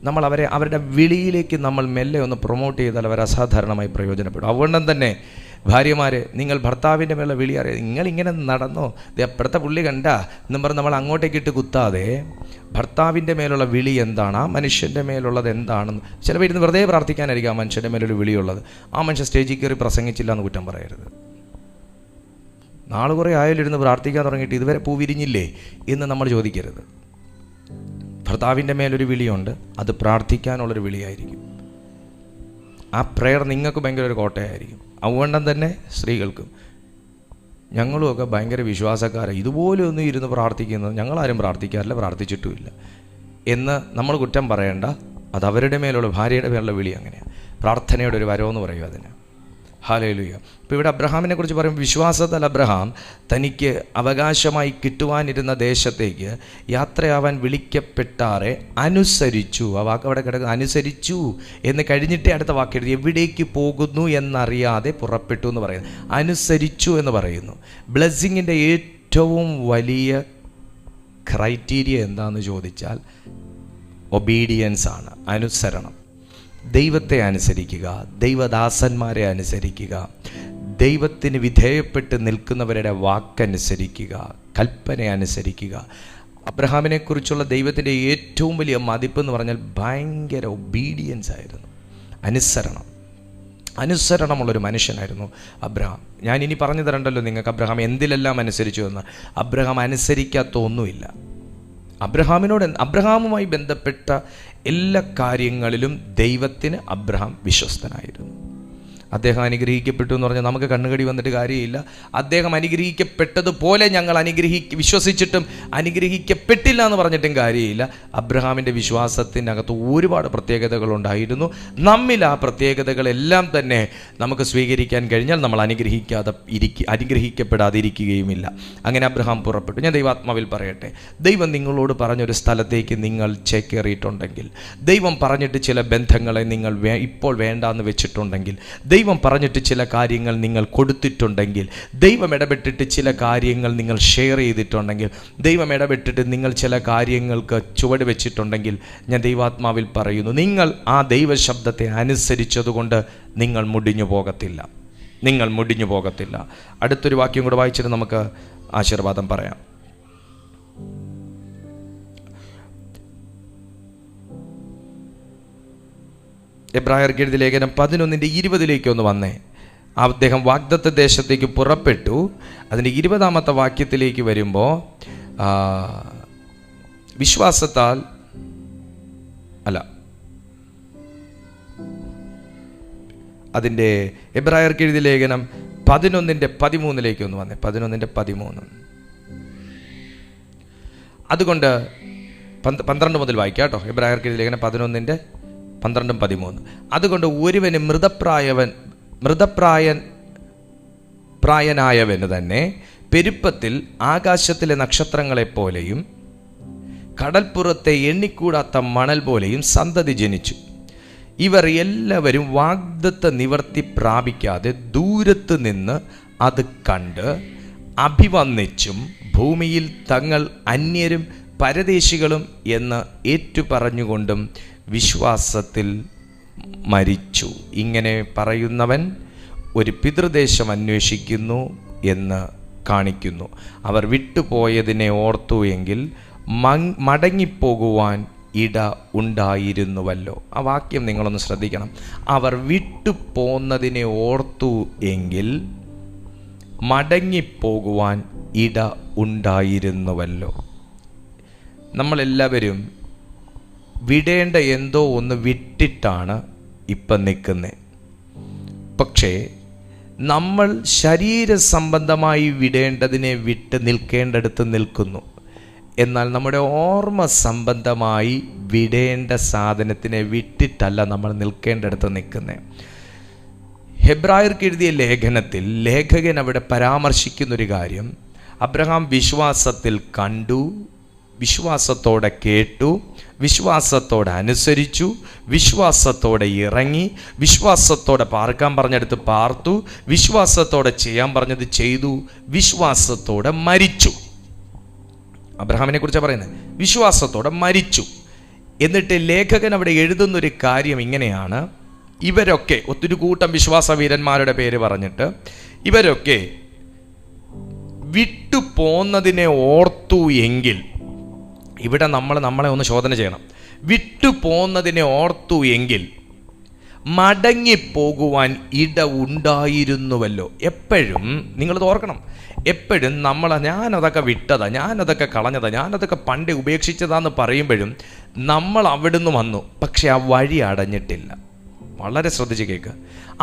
നമ്മൾ അവരുടെ വിളിയിലേക്ക് നമ്മൾ മെല്ലെ ഒന്ന് പ്രൊമോട്ട് ചെയ്താൽ അവർ അസാധാരണമായി പ്രയോജനപ്പെടും. അതുകൊണ്ടും തന്നെ ഭാര്യമാരെ, നിങ്ങൾ ഭർത്താവിൻ്റെ മേലുള്ള വിളി അറിയാം, നിങ്ങളിങ്ങനെ നടന്നോ, ഇത് അപ്പുറത്തെ പുള്ളി കണ്ട എന്നും പറഞ്ഞ് നമ്മൾ അങ്ങോട്ടേക്കിട്ട് കുത്താതെ ഭർത്താവിൻ്റെ മേലുള്ള വിളി എന്താണ്, ആ മനുഷ്യൻ്റെ മേലുള്ളത് എന്താണെന്ന്. ചിലപ്പോൾ ഇരുന്ന് വെറുതെ പ്രാർത്ഥിക്കാനായിരിക്കും ആ മനുഷ്യൻ്റെ മേലൊരു വിളിയുള്ളത്. ആ മനുഷ്യൻ സ്റ്റേജിൽ കയറി പ്രസംഗിച്ചില്ല എന്ന് കുറ്റം പറയരുത്. നാളെ കുറേ ആയാലും ഇരുന്ന് പ്രാർത്ഥിക്കാൻ തുടങ്ങിയിട്ട് ഇതുവരെ പൂ വിരിഞ്ഞില്ലേ എന്ന് നമ്മൾ ചോദിക്കരുത്. ഭർത്താവിൻ്റെ മേലൊരു വിളിയുണ്ട്, അത് പ്രാർത്ഥിക്കാനുള്ളൊരു വിളിയായിരിക്കും. ആ പ്രെയർ നിങ്ങൾക്ക് ഭയങ്കര ഒരു കോട്ടയായിരിക്കും. അതുകൊണ്ടും തന്നെ സ്ത്രീകൾക്കും, ഞങ്ങളുമൊക്കെ ഭയങ്കര വിശ്വാസക്കാരാണ്, ഇതുപോലെ ഒന്നും ഇരുന്ന് പ്രാർത്ഥിക്കുന്നത് ഞങ്ങളാരും പ്രാർത്ഥിക്കാറില്ല, പ്രാർത്ഥിച്ചിട്ടുമില്ല എന്ന് നമ്മൾ കുറ്റം പറയേണ്ട. അത് അവരുടെ മേലുള്ള, ഭാര്യയുടെ മേലുള്ള വിളി അങ്ങനെയാണ്. പ്രാർത്ഥനയുടെ ഒരു വരവെന്ന് പറയും അതിന്. ഹല്ലേലൂയ. ഇപ്പോൾ ഇവിടെ അബ്രഹാമിനെ കുറിച്ച് പറയുമ്പോൾ, വിശ്വാസത്താൽ അബ്രഹാം തനിക്ക് അവകാശമായി കിട്ടുവാനിരുന്ന ദേശത്തേക്ക് യാത്രയാവാൻ വിളിക്കപ്പെട്ടാറെ അനുസരിച്ചു. ആ വാക്ക് അവിടെ കിടക്കുക, അനുസരിച്ചു എന്ന് കഴിഞ്ഞിട്ടേ അടുത്ത വാക്ക് എഴുതി, എവിടേക്ക് പോകുന്നു എന്നറിയാതെ പുറപ്പെട്ടു എന്ന് പറയുന്നു. അനുസരിച്ചു എന്ന് പറയുന്നു. ബ്ലെസ്സിങ്ങിൻ്റെ ഏറ്റവും വലിയ ക്രൈറ്റീരിയ എന്താണെന്ന് ചോദിച്ചാൽ ഒബീഡിയൻസ് ആണ്, അനുസരണം. ദൈവത്തെ അനുസരിക്കുക, ദൈവദാസന്മാരെ അനുസരിക്കുക, ദൈവത്തിന് വിധേയപ്പെട്ട് നിൽക്കുന്നവരുടെ വാക്കനുസരിക്കുക, കൽപ്പന അനുസരിക്കുക. അബ്രഹാമിനെക്കുറിച്ചുള്ള ദൈവത്തിൻ്റെ ഏറ്റവും വലിയ മതിപ്പ് എന്ന് പറഞ്ഞാൽ ഭയങ്കര ഒബീഡിയൻസ് ആയിരുന്നു, അനുസരണമുള്ളൊരു മനുഷ്യനായിരുന്നു അബ്രഹാം. ഞാൻ ഇനി പറഞ്ഞു തരണ്ടല്ലോ നിങ്ങൾക്ക് അബ്രഹാം എന്തിലെല്ലാം അനുസരിച്ചു എന്ന്. അബ്രഹാം അനുസരിക്കാത്ത ഒന്നുമില്ല. അബ്രഹാമുമായി ബന്ധപ്പെട്ട എല്ലാ കാര്യങ്ങളിലും ദൈവത്തിന് അബ്രഹാം വിശ്വസ്തനായിരുന്നു. അദ്ദേഹം അനുഗ്രഹിക്കപ്പെട്ടു എന്ന് പറഞ്ഞാൽ നമുക്ക് കണ്ണുകടി വന്നിട്ട് കാര്യമില്ല. അദ്ദേഹം അനുഗ്രഹിക്കപ്പെട്ടതുപോലെ ഞങ്ങൾ വിശ്വസിച്ചിട്ടും അനുഗ്രഹിക്കപ്പെട്ടില്ല എന്ന് പറഞ്ഞിട്ടും കാര്യമില്ല. അബ്രഹാമിൻ്റെ വിശ്വാസത്തിനകത്ത് ഒരുപാട് പ്രത്യേകതകളുണ്ടായിരുന്നു. നമ്മിൽ ആ പ്രത്യേകതകളെല്ലാം തന്നെ നമുക്ക് സ്വീകരിക്കാൻ കഴിഞ്ഞാൽ നമ്മൾ അനുഗ്രഹിക്കപ്പെടാതിരിക്കുകയുമില്ല. അങ്ങനെ അബ്രഹാം പുറപ്പെട്ടു. ഞാൻ ദൈവാത്മാവിൽ പറയട്ടെ, ദൈവം നിങ്ങളോട് പറഞ്ഞൊരു സ്ഥലത്തേക്ക് നിങ്ങൾ ചേക്കേറിയിട്ടുണ്ടെങ്കിൽ, ദൈവം പറഞ്ഞിട്ട് ചില ബന്ധങ്ങളെ നിങ്ങൾ ഇപ്പോൾ വേണ്ടാന്ന് വെച്ചിട്ടുണ്ടെങ്കിൽ, ദൈവം പറഞ്ഞിട്ട് ചില കാര്യങ്ങൾ നിങ്ങൾ കൊടുത്തിട്ടുണ്ടെങ്കിൽ, ദൈവം ഇടപെട്ടിട്ട് ചില കാര്യങ്ങൾ നിങ്ങൾ ഷെയർ ചെയ്തിട്ടുണ്ടെങ്കിൽ, ദൈവം ഇടപെട്ടിട്ട് നിങ്ങൾ ചില കാര്യങ്ങൾക്ക് ചുവട് വെച്ചിട്ടുണ്ടെങ്കിൽ, ഞാൻ ദൈവാത്മാവിൽ പറയുന്നു, നിങ്ങൾ ആ ദൈവശബ്ദത്തെ അനുസരിച്ചതുകൊണ്ട് നിങ്ങൾ മുടിഞ്ഞു പോകത്തില്ല. അടുത്തൊരു വാക്യം കൂടെ വായിച്ചിട്ട് നമുക്ക് ആശീർവാദം പറയാം. എബ്രായർക്ക് എഴുതിയ ലേഖനം 11:20 ഒന്ന് വന്നേ. അദ്ദേഹം വാഗ്ദത്ത ദേശത്തേക്ക് പുറപ്പെട്ടു. അതിൻ്റെ 20 വാക്യത്തിലേക്ക് വരുമ്പോൾ, വിശ്വാസത്താൽ അല്ല, അതിൻ്റെ എബ്രായർക്ക് എഴുതിയ ലേഖനം 11:13 ഒന്ന് വന്നേ. 11:13. അതുകൊണ്ട് 12 മുതൽ വായിക്കാം കേട്ടോ. എബ്രായർക്ക് എഴുതിയ ലേഖനം 11:12-13. അതുകൊണ്ട് ഒരുവന് പ്രായനായവന് തന്നെ പെരുപ്പത്തിൽ ആകാശത്തിലെ നക്ഷത്രങ്ങളെപ്പോലെയും കടൽപ്പുറത്തെ എണ്ണിക്കൂടാത്ത മണൽ പോലെയും സന്തതി ജനിച്ചു. ഇവർ എല്ലാവരും വാഗ്ദത്ത നിവർത്തി പ്രാപിക്കാതെ ദൂരത്ത് നിന്ന് അത് കണ്ട് അഭിവന്ദിച്ചും ഭൂമിയിൽ തങ്ങൾ അന്യരും പരദേശികളും എന്ന് ഏറ്റുപറഞ്ഞുകൊണ്ടും വിശ്വാസത്തിൽ മരിച്ചു. ഇങ്ങനെ പറയുന്നവൻ ഒരു പിതൃദേശം അന്വേഷിക്കുന്നു എന്ന് കാണിക്കുന്നു. അവർ വിട്ടുപോയതിനെ ഓർത്തു എങ്കിൽ മടങ്ങിപ്പോകുവാൻ ഇട ഉണ്ടായിരുന്നുവല്ലോ. ആ വാക്യം നിങ്ങളൊന്ന് ശ്രദ്ധിക്കണം. അവർ വിട്ടുപോന്നതിനെ ഓർത്തു എങ്കിൽ മടങ്ങിപ്പോകുവാൻ ഇട ഉണ്ടായിരുന്നുവല്ലോ. നമ്മളെല്ലാവരും വിടേണ്ട എന്തോ ഒന്ന് വിട്ടിട്ടാണ് ഇപ്പം നിൽക്കുന്നത്. പക്ഷേ നമ്മൾ ശരീര സംബന്ധമായി വിടേണ്ടതിനെ വിട്ട് നിൽക്കേണ്ടടുത്ത് നിൽക്കുന്നു. എന്നാൽ നമ്മുടെ ഓർമ്മ സംബന്ധമായി വിടേണ്ട സാധനത്തിനെ വിട്ടിട്ടല്ല നമ്മൾ നിൽക്കേണ്ടടുത്ത് നിൽക്കുന്നത്. ഹെബ്രായർക്ക് എഴുതിയ ലേഖനത്തിൽ ലേഖകൻ അവിടെ പരാമർശിക്കുന്നൊരു കാര്യം, അബ്രഹാം വിശ്വാസത്തിൽ കണ്ടു, വിശ്വാസത്തോടെ കേട്ടു, വിശ്വാസത്തോടെ അനുസരിച്ചു, വിശ്വാസത്തോടെ ഇറങ്ങി, വിശ്വാസത്തോടെ പാർക്കാൻ പറഞ്ഞെടുത്ത് പാർത്തു, വിശ്വാസത്തോടെ ചെയ്യാൻ പറഞ്ഞത് ചെയ്തു, വിശ്വാസത്തോടെ മരിച്ചു. അബ്രഹാമിനെ കുറിച്ചാണ് പറയുന്നത്. വിശ്വാസത്തോടെ മരിച്ചു. എന്നിട്ട് ലേഖകൻ അവിടെ എഴുതുന്നൊരു കാര്യം ഇങ്ങനെയാണ്, ഇവരൊക്കെ ഒത്തിരി കൂട്ടം വിശ്വാസവീരന്മാരുടെ പേര് പറഞ്ഞിട്ട് ഇവരൊക്കെ വിട്ടു പോന്നതിനെ ഓർത്തു എങ്കിൽ, ഇവിടെ നമ്മളെ ഒന്ന് ശോധന ചെയ്യണം. വിട്ടു പോന്നതിനെ ഓർത്തു എങ്കിൽ മടങ്ങിപ്പോകുവാൻ ഇട ഉണ്ടായിരുന്നുവല്ലോ. എപ്പോഴും നിങ്ങളത് ഓർക്കണം. എപ്പോഴും ഞാനതൊക്കെ വിട്ടതാ, ഞാനതൊക്കെ കളഞ്ഞതാ, ഞാനതൊക്കെ പണ്ട് ഉപേക്ഷിച്ചതാന്ന് പറയുമ്പോഴും നമ്മൾ അവിടുന്ന് വന്നു, പക്ഷെ ആ വഴി അടഞ്ഞിട്ടില്ല. വളരെ ശ്രദ്ധിച്ച് കേൾക്കുക.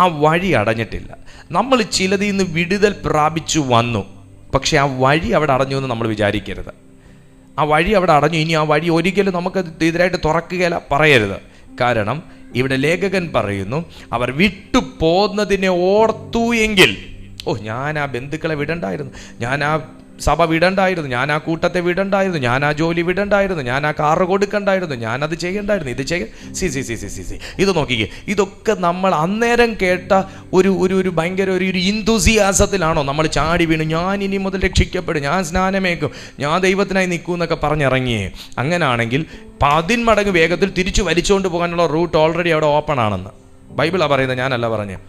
ആ വഴി അടഞ്ഞിട്ടില്ല. നമ്മൾ ചിലതിൽ നിന്ന് വിടുതൽ പ്രാപിച്ചു വന്നു, പക്ഷെ ആ വഴി അവിടെ അടഞ്ഞു എന്ന് നമ്മൾ വിചാരിക്കരുത്. ആ വഴി അവിടെ അടഞ്ഞു, ഇനി ആ വഴി ഒരിക്കലും നമുക്ക് എതിരായിട്ട് തുറക്കുകയില്ല പറയരുത്. കാരണം ഇവിടെ ലേഖകൻ പറയുന്നു, അവർ വിട്ടു പോന്നതിനെ ഓർത്തു എങ്കിൽ, ഞാൻ ആ ബന്ധുക്കളെ വിടണ്ടായിരുന്നു, ഞാൻ ആ സഭ വിടണ്ടായിരുന്നു, ഞാൻ ആ കൂട്ടത്തെ വിടണ്ടായിരുന്നു, ഞാൻ ആ ജോലി വിടണ്ടായിരുന്നു, ഞാൻ ആ കാറ് കൊടുക്കണ്ടായിരുന്നു, ഞാനത് ചെയ്യണ്ടായിരുന്നു, ഇത് ഇത് നോക്കിക്കേ. ഇതൊക്കെ നമ്മൾ അന്നേരം കേട്ട ഒരു ഭയങ്കര ഒരു ഇന്തൂസിയാസത്തിലാണോ നമ്മൾ ചാടി വീണു, ഞാൻ ഇനി മുതൽ രക്ഷിക്കപ്പെടും, ഞാൻ സ്നാനമേക്കും, ഞാൻ ദൈവത്തിനായി നിൽക്കും എന്നൊക്കെ പറഞ്ഞിറങ്ങിയേ? അങ്ങനാണെങ്കിൽ 10 മടങ്ങ് വേഗത്തിൽ തിരിച്ചു വലിച്ചുകൊണ്ട് പോകാനുള്ള റൂട്ട് ഓൾറെഡി അവിടെ ഓപ്പൺ ആണെന്ന് ബൈബിളാണ് പറയുന്നത്, ഞാനല്ല പറഞ്ഞത്.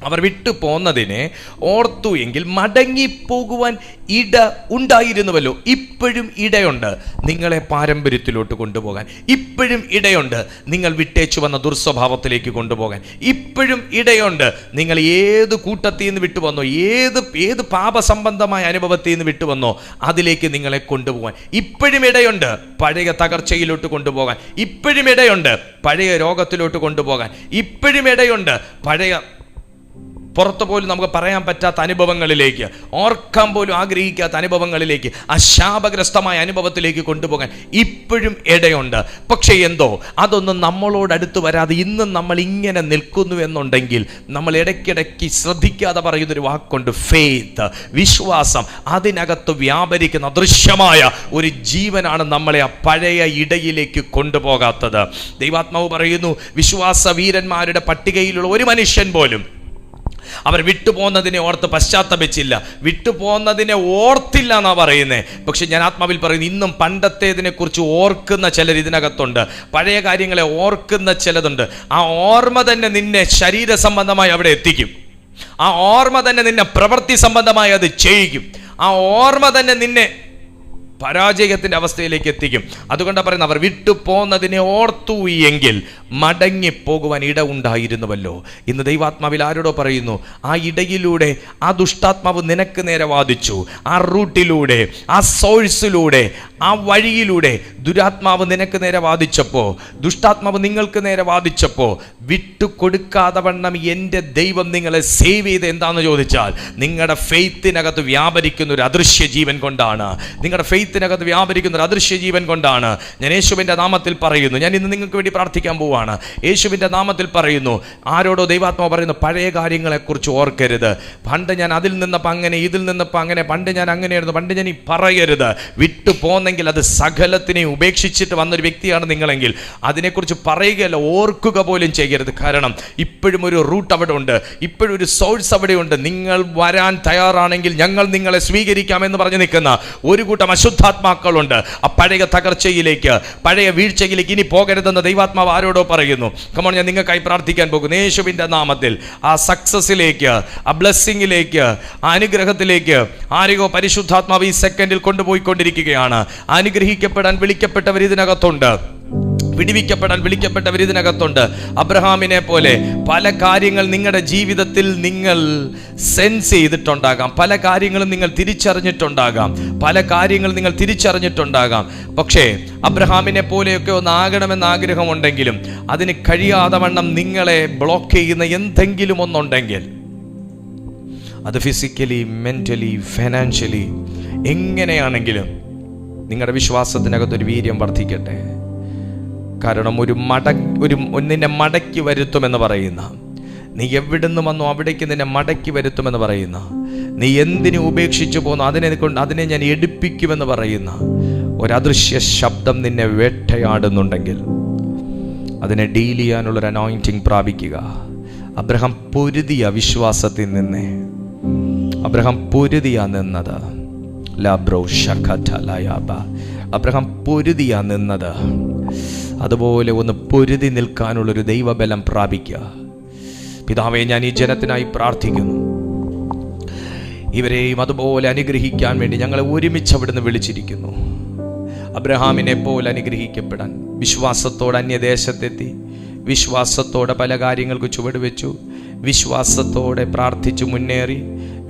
അവർ വിട്ടു പോന്നതിനെ ഓർത്തു എങ്കിൽ മടങ്ങിപ്പോകുവാൻ ഇട ഉണ്ടായിരുന്നുവല്ലോ. ഇപ്പോഴും ഇടയുണ്ട് നിങ്ങളെ പാരമ്പര്യത്തിലോട്ട് കൊണ്ടുപോകാൻ. ഇപ്പോഴും ഇടയുണ്ട് നിങ്ങൾ വിട്ടേച്ചു വന്ന ദുർസ്വഭാവത്തിലേക്ക് കൊണ്ടുപോകാൻ. ഇപ്പോഴും ഇടയുണ്ട് നിങ്ങൾ ഏത് കൂട്ടത്തിൽ നിന്ന് വിട്ടുവന്നോ, ഏത് പാപസംബന്ധമായ അനുഭവത്തിൽ നിന്ന് വിട്ടുവന്നോ അതിലേക്ക് നിങ്ങളെ കൊണ്ടുപോകാൻ. ഇപ്പോഴും ഇടയുണ്ട് പഴയ തകർച്ചയിലോട്ട് കൊണ്ടുപോകാൻ. ഇപ്പോഴും ഇടയുണ്ട് പഴയ രോഗത്തിലോട്ട് കൊണ്ടുപോകാൻ. ഇപ്പോഴും ഇടയുണ്ട് പഴയ പുറത്തു പോലും നമുക്ക് പറയാൻ പറ്റാത്ത അനുഭവങ്ങളിലേക്ക്, ഓർക്കാൻ പോലും ആഗ്രഹിക്കാത്ത അനുഭവങ്ങളിലേക്ക്, അശാപഗ്രസ്തമായ അനുഭവത്തിലേക്ക് കൊണ്ടുപോകാൻ ഇപ്പോഴും ഇടയുണ്ട്. പക്ഷേ എന്തോ അതൊന്നും നമ്മളോടടുത്ത് വരാതെ ഇന്നും നമ്മൾ ഇങ്ങനെ നിൽക്കുന്നു എന്നുണ്ടെങ്കിൽ നമ്മൾ ഇടയ്ക്കിടയ്ക്ക് ശ്രദ്ധിക്കാതെ പറയുന്നൊരു വാക്കുണ്ട്, ഫെയ്ത്ത്, വിശ്വാസം. അതിനകത്ത് വ്യാപരിക്കുന്ന അദൃശ്യമായ ഒരു ജീവനാണ് നമ്മളെ ആ പഴയ ഇടയിലേക്ക് കൊണ്ടുപോകാത്തത്. ദൈവാത്മാവ് പറയുന്നു, വിശ്വാസ വീരന്മാരുടെ പട്ടികയിലുള്ള ഒരു മനുഷ്യൻ പോലും അവർ വിട്ടുപോകുന്നതിനെ ഓർത്ത് പശ്ചാത്തപിച്ചില്ല, വിട്ടുപോകുന്നതിനെ ഓർത്തില്ല എന്നാ പറയുന്നത്. പക്ഷെ ഞാൻ ആത്മാവിൽ പറയുന്നു, ഇന്നും പണ്ടത്തേതിനെ കുറിച്ച് ഓർക്കുന്ന ചിലർ ഇതിനകത്തുണ്ട്, പഴയ കാര്യങ്ങളെ ഓർക്കുന്ന ചിലതുണ്ട്. ആ ഓർമ്മ തന്നെ നിന്നെ ശരീര സംബന്ധമായി അവിടെ എത്തിക്കും. ആ ഓർമ്മ തന്നെ നിന്നെ പ്രവൃത്തി സംബന്ധമായി അത് ചെയ്യിക്കും. ആ ഓർമ്മ തന്നെ നിന്നെ പരാജയത്തിന്റെ അവസ്ഥയിലേക്ക് എത്തിക്കും. അതുകൊണ്ടാണ് പറയുന്നത്, അവർ വിട്ടു പോന്നതിനെ ഓർത്തു എങ്കിൽ മടങ്ങിപ്പോകുവാൻ ഇട ഉണ്ടായിരുന്നുവല്ലോ. ഇന്ന് ദൈവാത്മാവിൽ ആരോടോ പറയുന്നു, ആ ഇടയിലൂടെ ആ ദുഷ്ടാത്മാവ് നിനക്ക് നേരെ വാദിച്ചു. ആ റൂട്ടിലൂടെ, ആ സോഴ്സിലൂടെ, ആ വഴിയിലൂടെ ദുരാത്മാവ് നിനക്ക് നേരെ വാദിച്ചപ്പോൾ, ദുഷ്ടാത്മാവ് നിങ്ങൾക്ക് നേരെ വാദിച്ചപ്പോൾ വിട്ടുകൊടുക്കാതെ വണ്ണം എൻ്റെ ദൈവം നിങ്ങളെ സേവ് ചെയ്ത് എന്താണെന്ന് ചോദിച്ചാൽ, നിങ്ങളുടെ ഫെയ്ത്തിനകത്ത് വ്യാപരിക്കുന്ന ഒരു അദൃശ്യ ജീവൻ കൊണ്ടാണ്. നിങ്ങളുടെ ഫെയ്ത്തിനകത്ത് വ്യാപരിക്കുന്ന ഒരു അദൃശ്യ ജീവൻ കൊണ്ടാണ്. ഞാൻ യേശുവിൻ്റെ നാമത്തിൽ പറയുന്നു, ഞാൻ ഇന്ന് നിങ്ങൾക്ക് വേണ്ടി പ്രാർത്ഥിക്കാൻ പോവാണ്. യേശുവിൻ്റെ നാമത്തിൽ പറയുന്നു, ആരോടോ ദൈവാത്മാവ് പറയുന്നു, പഴയ കാര്യങ്ങളെക്കുറിച്ച് ഓർക്കരുത്. പണ്ട് ഞാൻ അതിൽ നിന്നപ്പോൾ അങ്ങനെ, ഇതിൽ നിന്നപ്പോൾ അങ്ങനെ, പണ്ട് ഞാൻ അങ്ങനെയായിരുന്നു, പണ്ട് ഞാൻ ഈ പറയരുത്. വിട്ടു പോന്നെങ്കിൽ അത് സകലത്തിനെയും ഉപേക്ഷിച്ചിട്ട് വന്നൊരു വ്യക്തിയാണ് നിങ്ങളെങ്കിൽ അതിനെക്കുറിച്ച് പറയുകയല്ല, ഓർക്കുക പോലും ചെയ്യരുത്. കാരണം ഇപ്പോഴും ഒരു റൂട്ട് അവിടെ ഉണ്ട്, ഇപ്പോഴും ഒരു സോഴ്സ് അവിടെ ഉണ്ട്. നിങ്ങൾ വരാൻ തയ്യാറാണെങ്കിൽ ഞങ്ങൾ നിങ്ങളെ സ്വീകരിക്കാമെന്ന് പറഞ്ഞ് നിൽക്കുന്ന ഒരു കൂട്ടം അശുദ്ധാത്മാക്കളുണ്ട്. ആ പഴയ തകർച്ചയിലേക്ക്, പഴയ വീഴ്ചയിലേക്ക് ഇനി പോകരുതെന്ന് ദൈവാത്മാവ് ആരോടോ പറയുന്നു. കമോൺ, ഞാൻ നിങ്ങൾക്കായി പ്രാർത്ഥിക്കാൻ പോകുന്നു യേശുവിൻ്റെ നാമത്തിൽ. ആ സക്സസിലേക്ക്, ആ ബ്ലെസ്സിങ്ങിലേക്ക്, ആ അനുഗ്രഹത്തിലേക്ക് ആരെയോ പരിശുദ്ധാത്മാവ് ഈ സെക്കൻഡിൽ കൊണ്ടുപോയിക്കൊണ്ടിരിക്കുകയാണ്. അനുഗ്രഹിക്കപ്പെടാൻ വിളിക്കപ്പെട്ടവർ ഇതിനകത്തുണ്ട്, വിടിവിക്കപ്പെടാൻ വിളിക്കപ്പെട്ടവർ ഇതിനകത്തുണ്ട്. അബ്രഹാമിനെ പോലെ പല കാര്യങ്ങൾ നിങ്ങളുടെ ജീവിതത്തിൽ നിങ്ങൾ സെൻസ് ചെയ്തിട്ടുണ്ടാകാം, പല കാര്യങ്ങളും നിങ്ങൾ തിരിച്ചറിഞ്ഞിട്ടുണ്ടാകാം, പല കാര്യങ്ങൾ നിങ്ങൾ തിരിച്ചറിഞ്ഞിട്ടുണ്ടാകാം. പക്ഷേ അബ്രഹാമിനെ പോലെയൊക്കെ ഒന്ന് ആകണമെന്ന് ആഗ്രഹമുണ്ടെങ്കിലും അതിന് കഴിയാതെ വണ്ണം നിങ്ങളെ ബ്ലോക്ക് ചെയ്യുന്ന എന്തെങ്കിലും ഒന്നുണ്ടെങ്കിൽ, അത് ഫിസിക്കലി, മെൻ്റലി, ഫൈനാൻഷ്യലി, എങ്ങനെയാണെങ്കിലും നിങ്ങളുടെ വിശ്വാസത്തിനകത്തൊരു വീര്യം വർദ്ധിക്കട്ടെ. കാരണം നിന്നെ മടക്കി വരുത്തുമെന്ന് പറയുന്ന, നീ എവിടുന്ന് വന്നോ അവിടേക്ക് നിന്നെ മടക്കി വരുത്തുമെന്ന് പറയുന്ന, നീ എന്തിനു ഉപേക്ഷിച്ചു പോന്നോ അതിനെ ഞാൻ എടുപ്പിക്കുമെന്ന് പറയുന്ന ഒരദൃശ്യ ശബ്ദം നിന്നെ വേട്ടയാടുന്നുണ്ടെങ്കിൽ അതിനെ ഡീൽ ചെയ്യാനുള്ളൊരു അനോയിൻറ്റിങ് പ്രാപിക്കുക. അബ്രഹാം പൊരുതിയ വിശ്വാസത്തിൽ നിന്നേ, അബ്രഹാം പൊരുതിയാ നിന്നത്. അബ്രഹാം പൊരുതിയാ നിന്നത്. അതുപോലെ ഒന്ന് പൊരുതി നിൽക്കാനുള്ളൊരു ദൈവബലം പ്രാപിക്കുക. പിതാവേ, ഞാൻ ഈ ജനത്തിനായി പ്രാർത്ഥിക്കുന്നു. ഇവരെയും അതുപോലെ അനുഗ്രഹിക്കാൻ വേണ്ടി ഞങ്ങളെ ഒരുമിച്ച് അവിടുന്ന് വിളിച്ചിരിക്കുന്നു. അബ്രഹാമിനെ പോലെ അനുഗ്രഹിക്കപ്പെടാൻ വിശ്വാസത്തോടെ അന്യദേശത്തെത്തി, വിശ്വാസത്തോടെ പല കാര്യങ്ങൾക്ക് ചുവടുവെച്ചു, വിശ്വാസത്തോടെ പ്രാർത്ഥിച്ചു മുന്നേറി,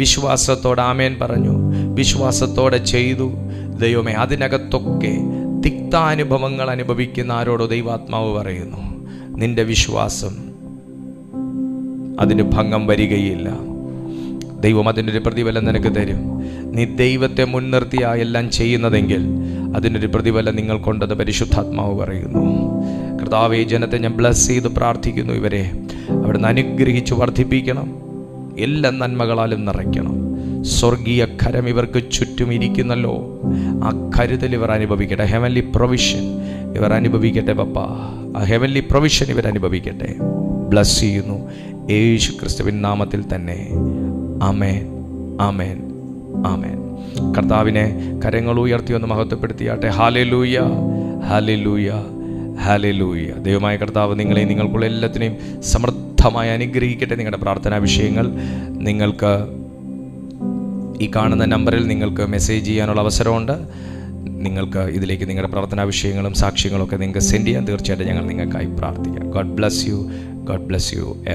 വിശ്വാസത്തോടെ ആമേൻ പറഞ്ഞു, വിശ്വാസത്തോടെ ചെയ്തു. ദൈവമേ, അതിനകത്തൊക്കെ തിക്താനുഭവങ്ങൾ അനുഭവിക്കുന്ന ആരോടോ ദൈവാത്മാവ് പറയുന്നു, നിന്റെ വിശ്വാസം അതിന് ഭംഗം വരികയില്ല. ദൈവം അതിനൊരു പ്രതിഫലം നിനക്ക് തരും. നീ ദൈവത്തെ മുൻനിർത്തിയാ എല്ലാം ചെയ്യുന്നതെങ്കിൽ അതിനൊരു പ്രതിഫലം നിങ്ങൾക്കുണ്ടെന്ന് പരിശുദ്ധാത്മാവ് പറയുന്നു. കർത്താവേ, ജനത്തെ ഞാൻ ബ്ലസ് ചെയ്ത് പ്രാർത്ഥിക്കുന്നു. ഇവരെ അവിടുന്ന് അനുഗ്രഹിച്ച് വർദ്ധിപ്പിക്കണം, എല്ലാ നന്മകളാലും നിറയ്ക്കണം. സ്വർഗീയ കരം ഇവർക്ക് ചുറ്റും ഇരിക്കുന്നല്ലോ, ആ കരുതൽ ഇവർ അനുഭവിക്കട്ടെ. ഹെവൻലി പ്രൊവിഷൻ ഇവർ അനുഭവിക്കട്ടെ പപ്പ, ആ ഹെവൻലി പ്രൊവിഷൻ ഇവർ അനുഭവിക്കട്ടെ. ബ്ലസ് ചെയ്യുന്നു യേശു ക്രിസ്തുവിൻ നാമത്തിൽ തന്നെ. ആമേൻ, ആമേൻ, ആമേൻ. കർത്താവിനെ കരങ്ങൾ ഉയർത്തി ഒന്ന് മഹത്വപ്പെടുത്തിയാട്ടെ. Hallelujah, hallelujah, hallelujah. ദൈവമായ കർത്താവ് നിങ്ങളെയും നിങ്ങൾക്കുള്ള എല്ലാത്തിനെയും സമൃദ്ധമായി അനുഗ്രഹിക്കട്ടെ. നിങ്ങളുടെ പ്രാർത്ഥനാ വിഷയങ്ങൾ നിങ്ങൾക്ക് ഈ കാണുന്ന നമ്പറിൽ നിങ്ങൾക്ക് മെസ്സേജ് ചെയ്യാനുള്ള അവസരമുണ്ട്. നിങ്ങൾക്ക് ഇതിലേക്ക് നിങ്ങളുടെ പ്രാർത്ഥനാ വിഷയങ്ങളും സാക്ഷ്യങ്ങളും ഒക്കെ നിങ്ങൾക്ക് സെൻഡ് ചെയ്യാൻ തീർച്ചയായിട്ടും ഞങ്ങൾ നിങ്ങൾക്കായി പ്രാർത്ഥിക്കാം. God bless you, God bless you.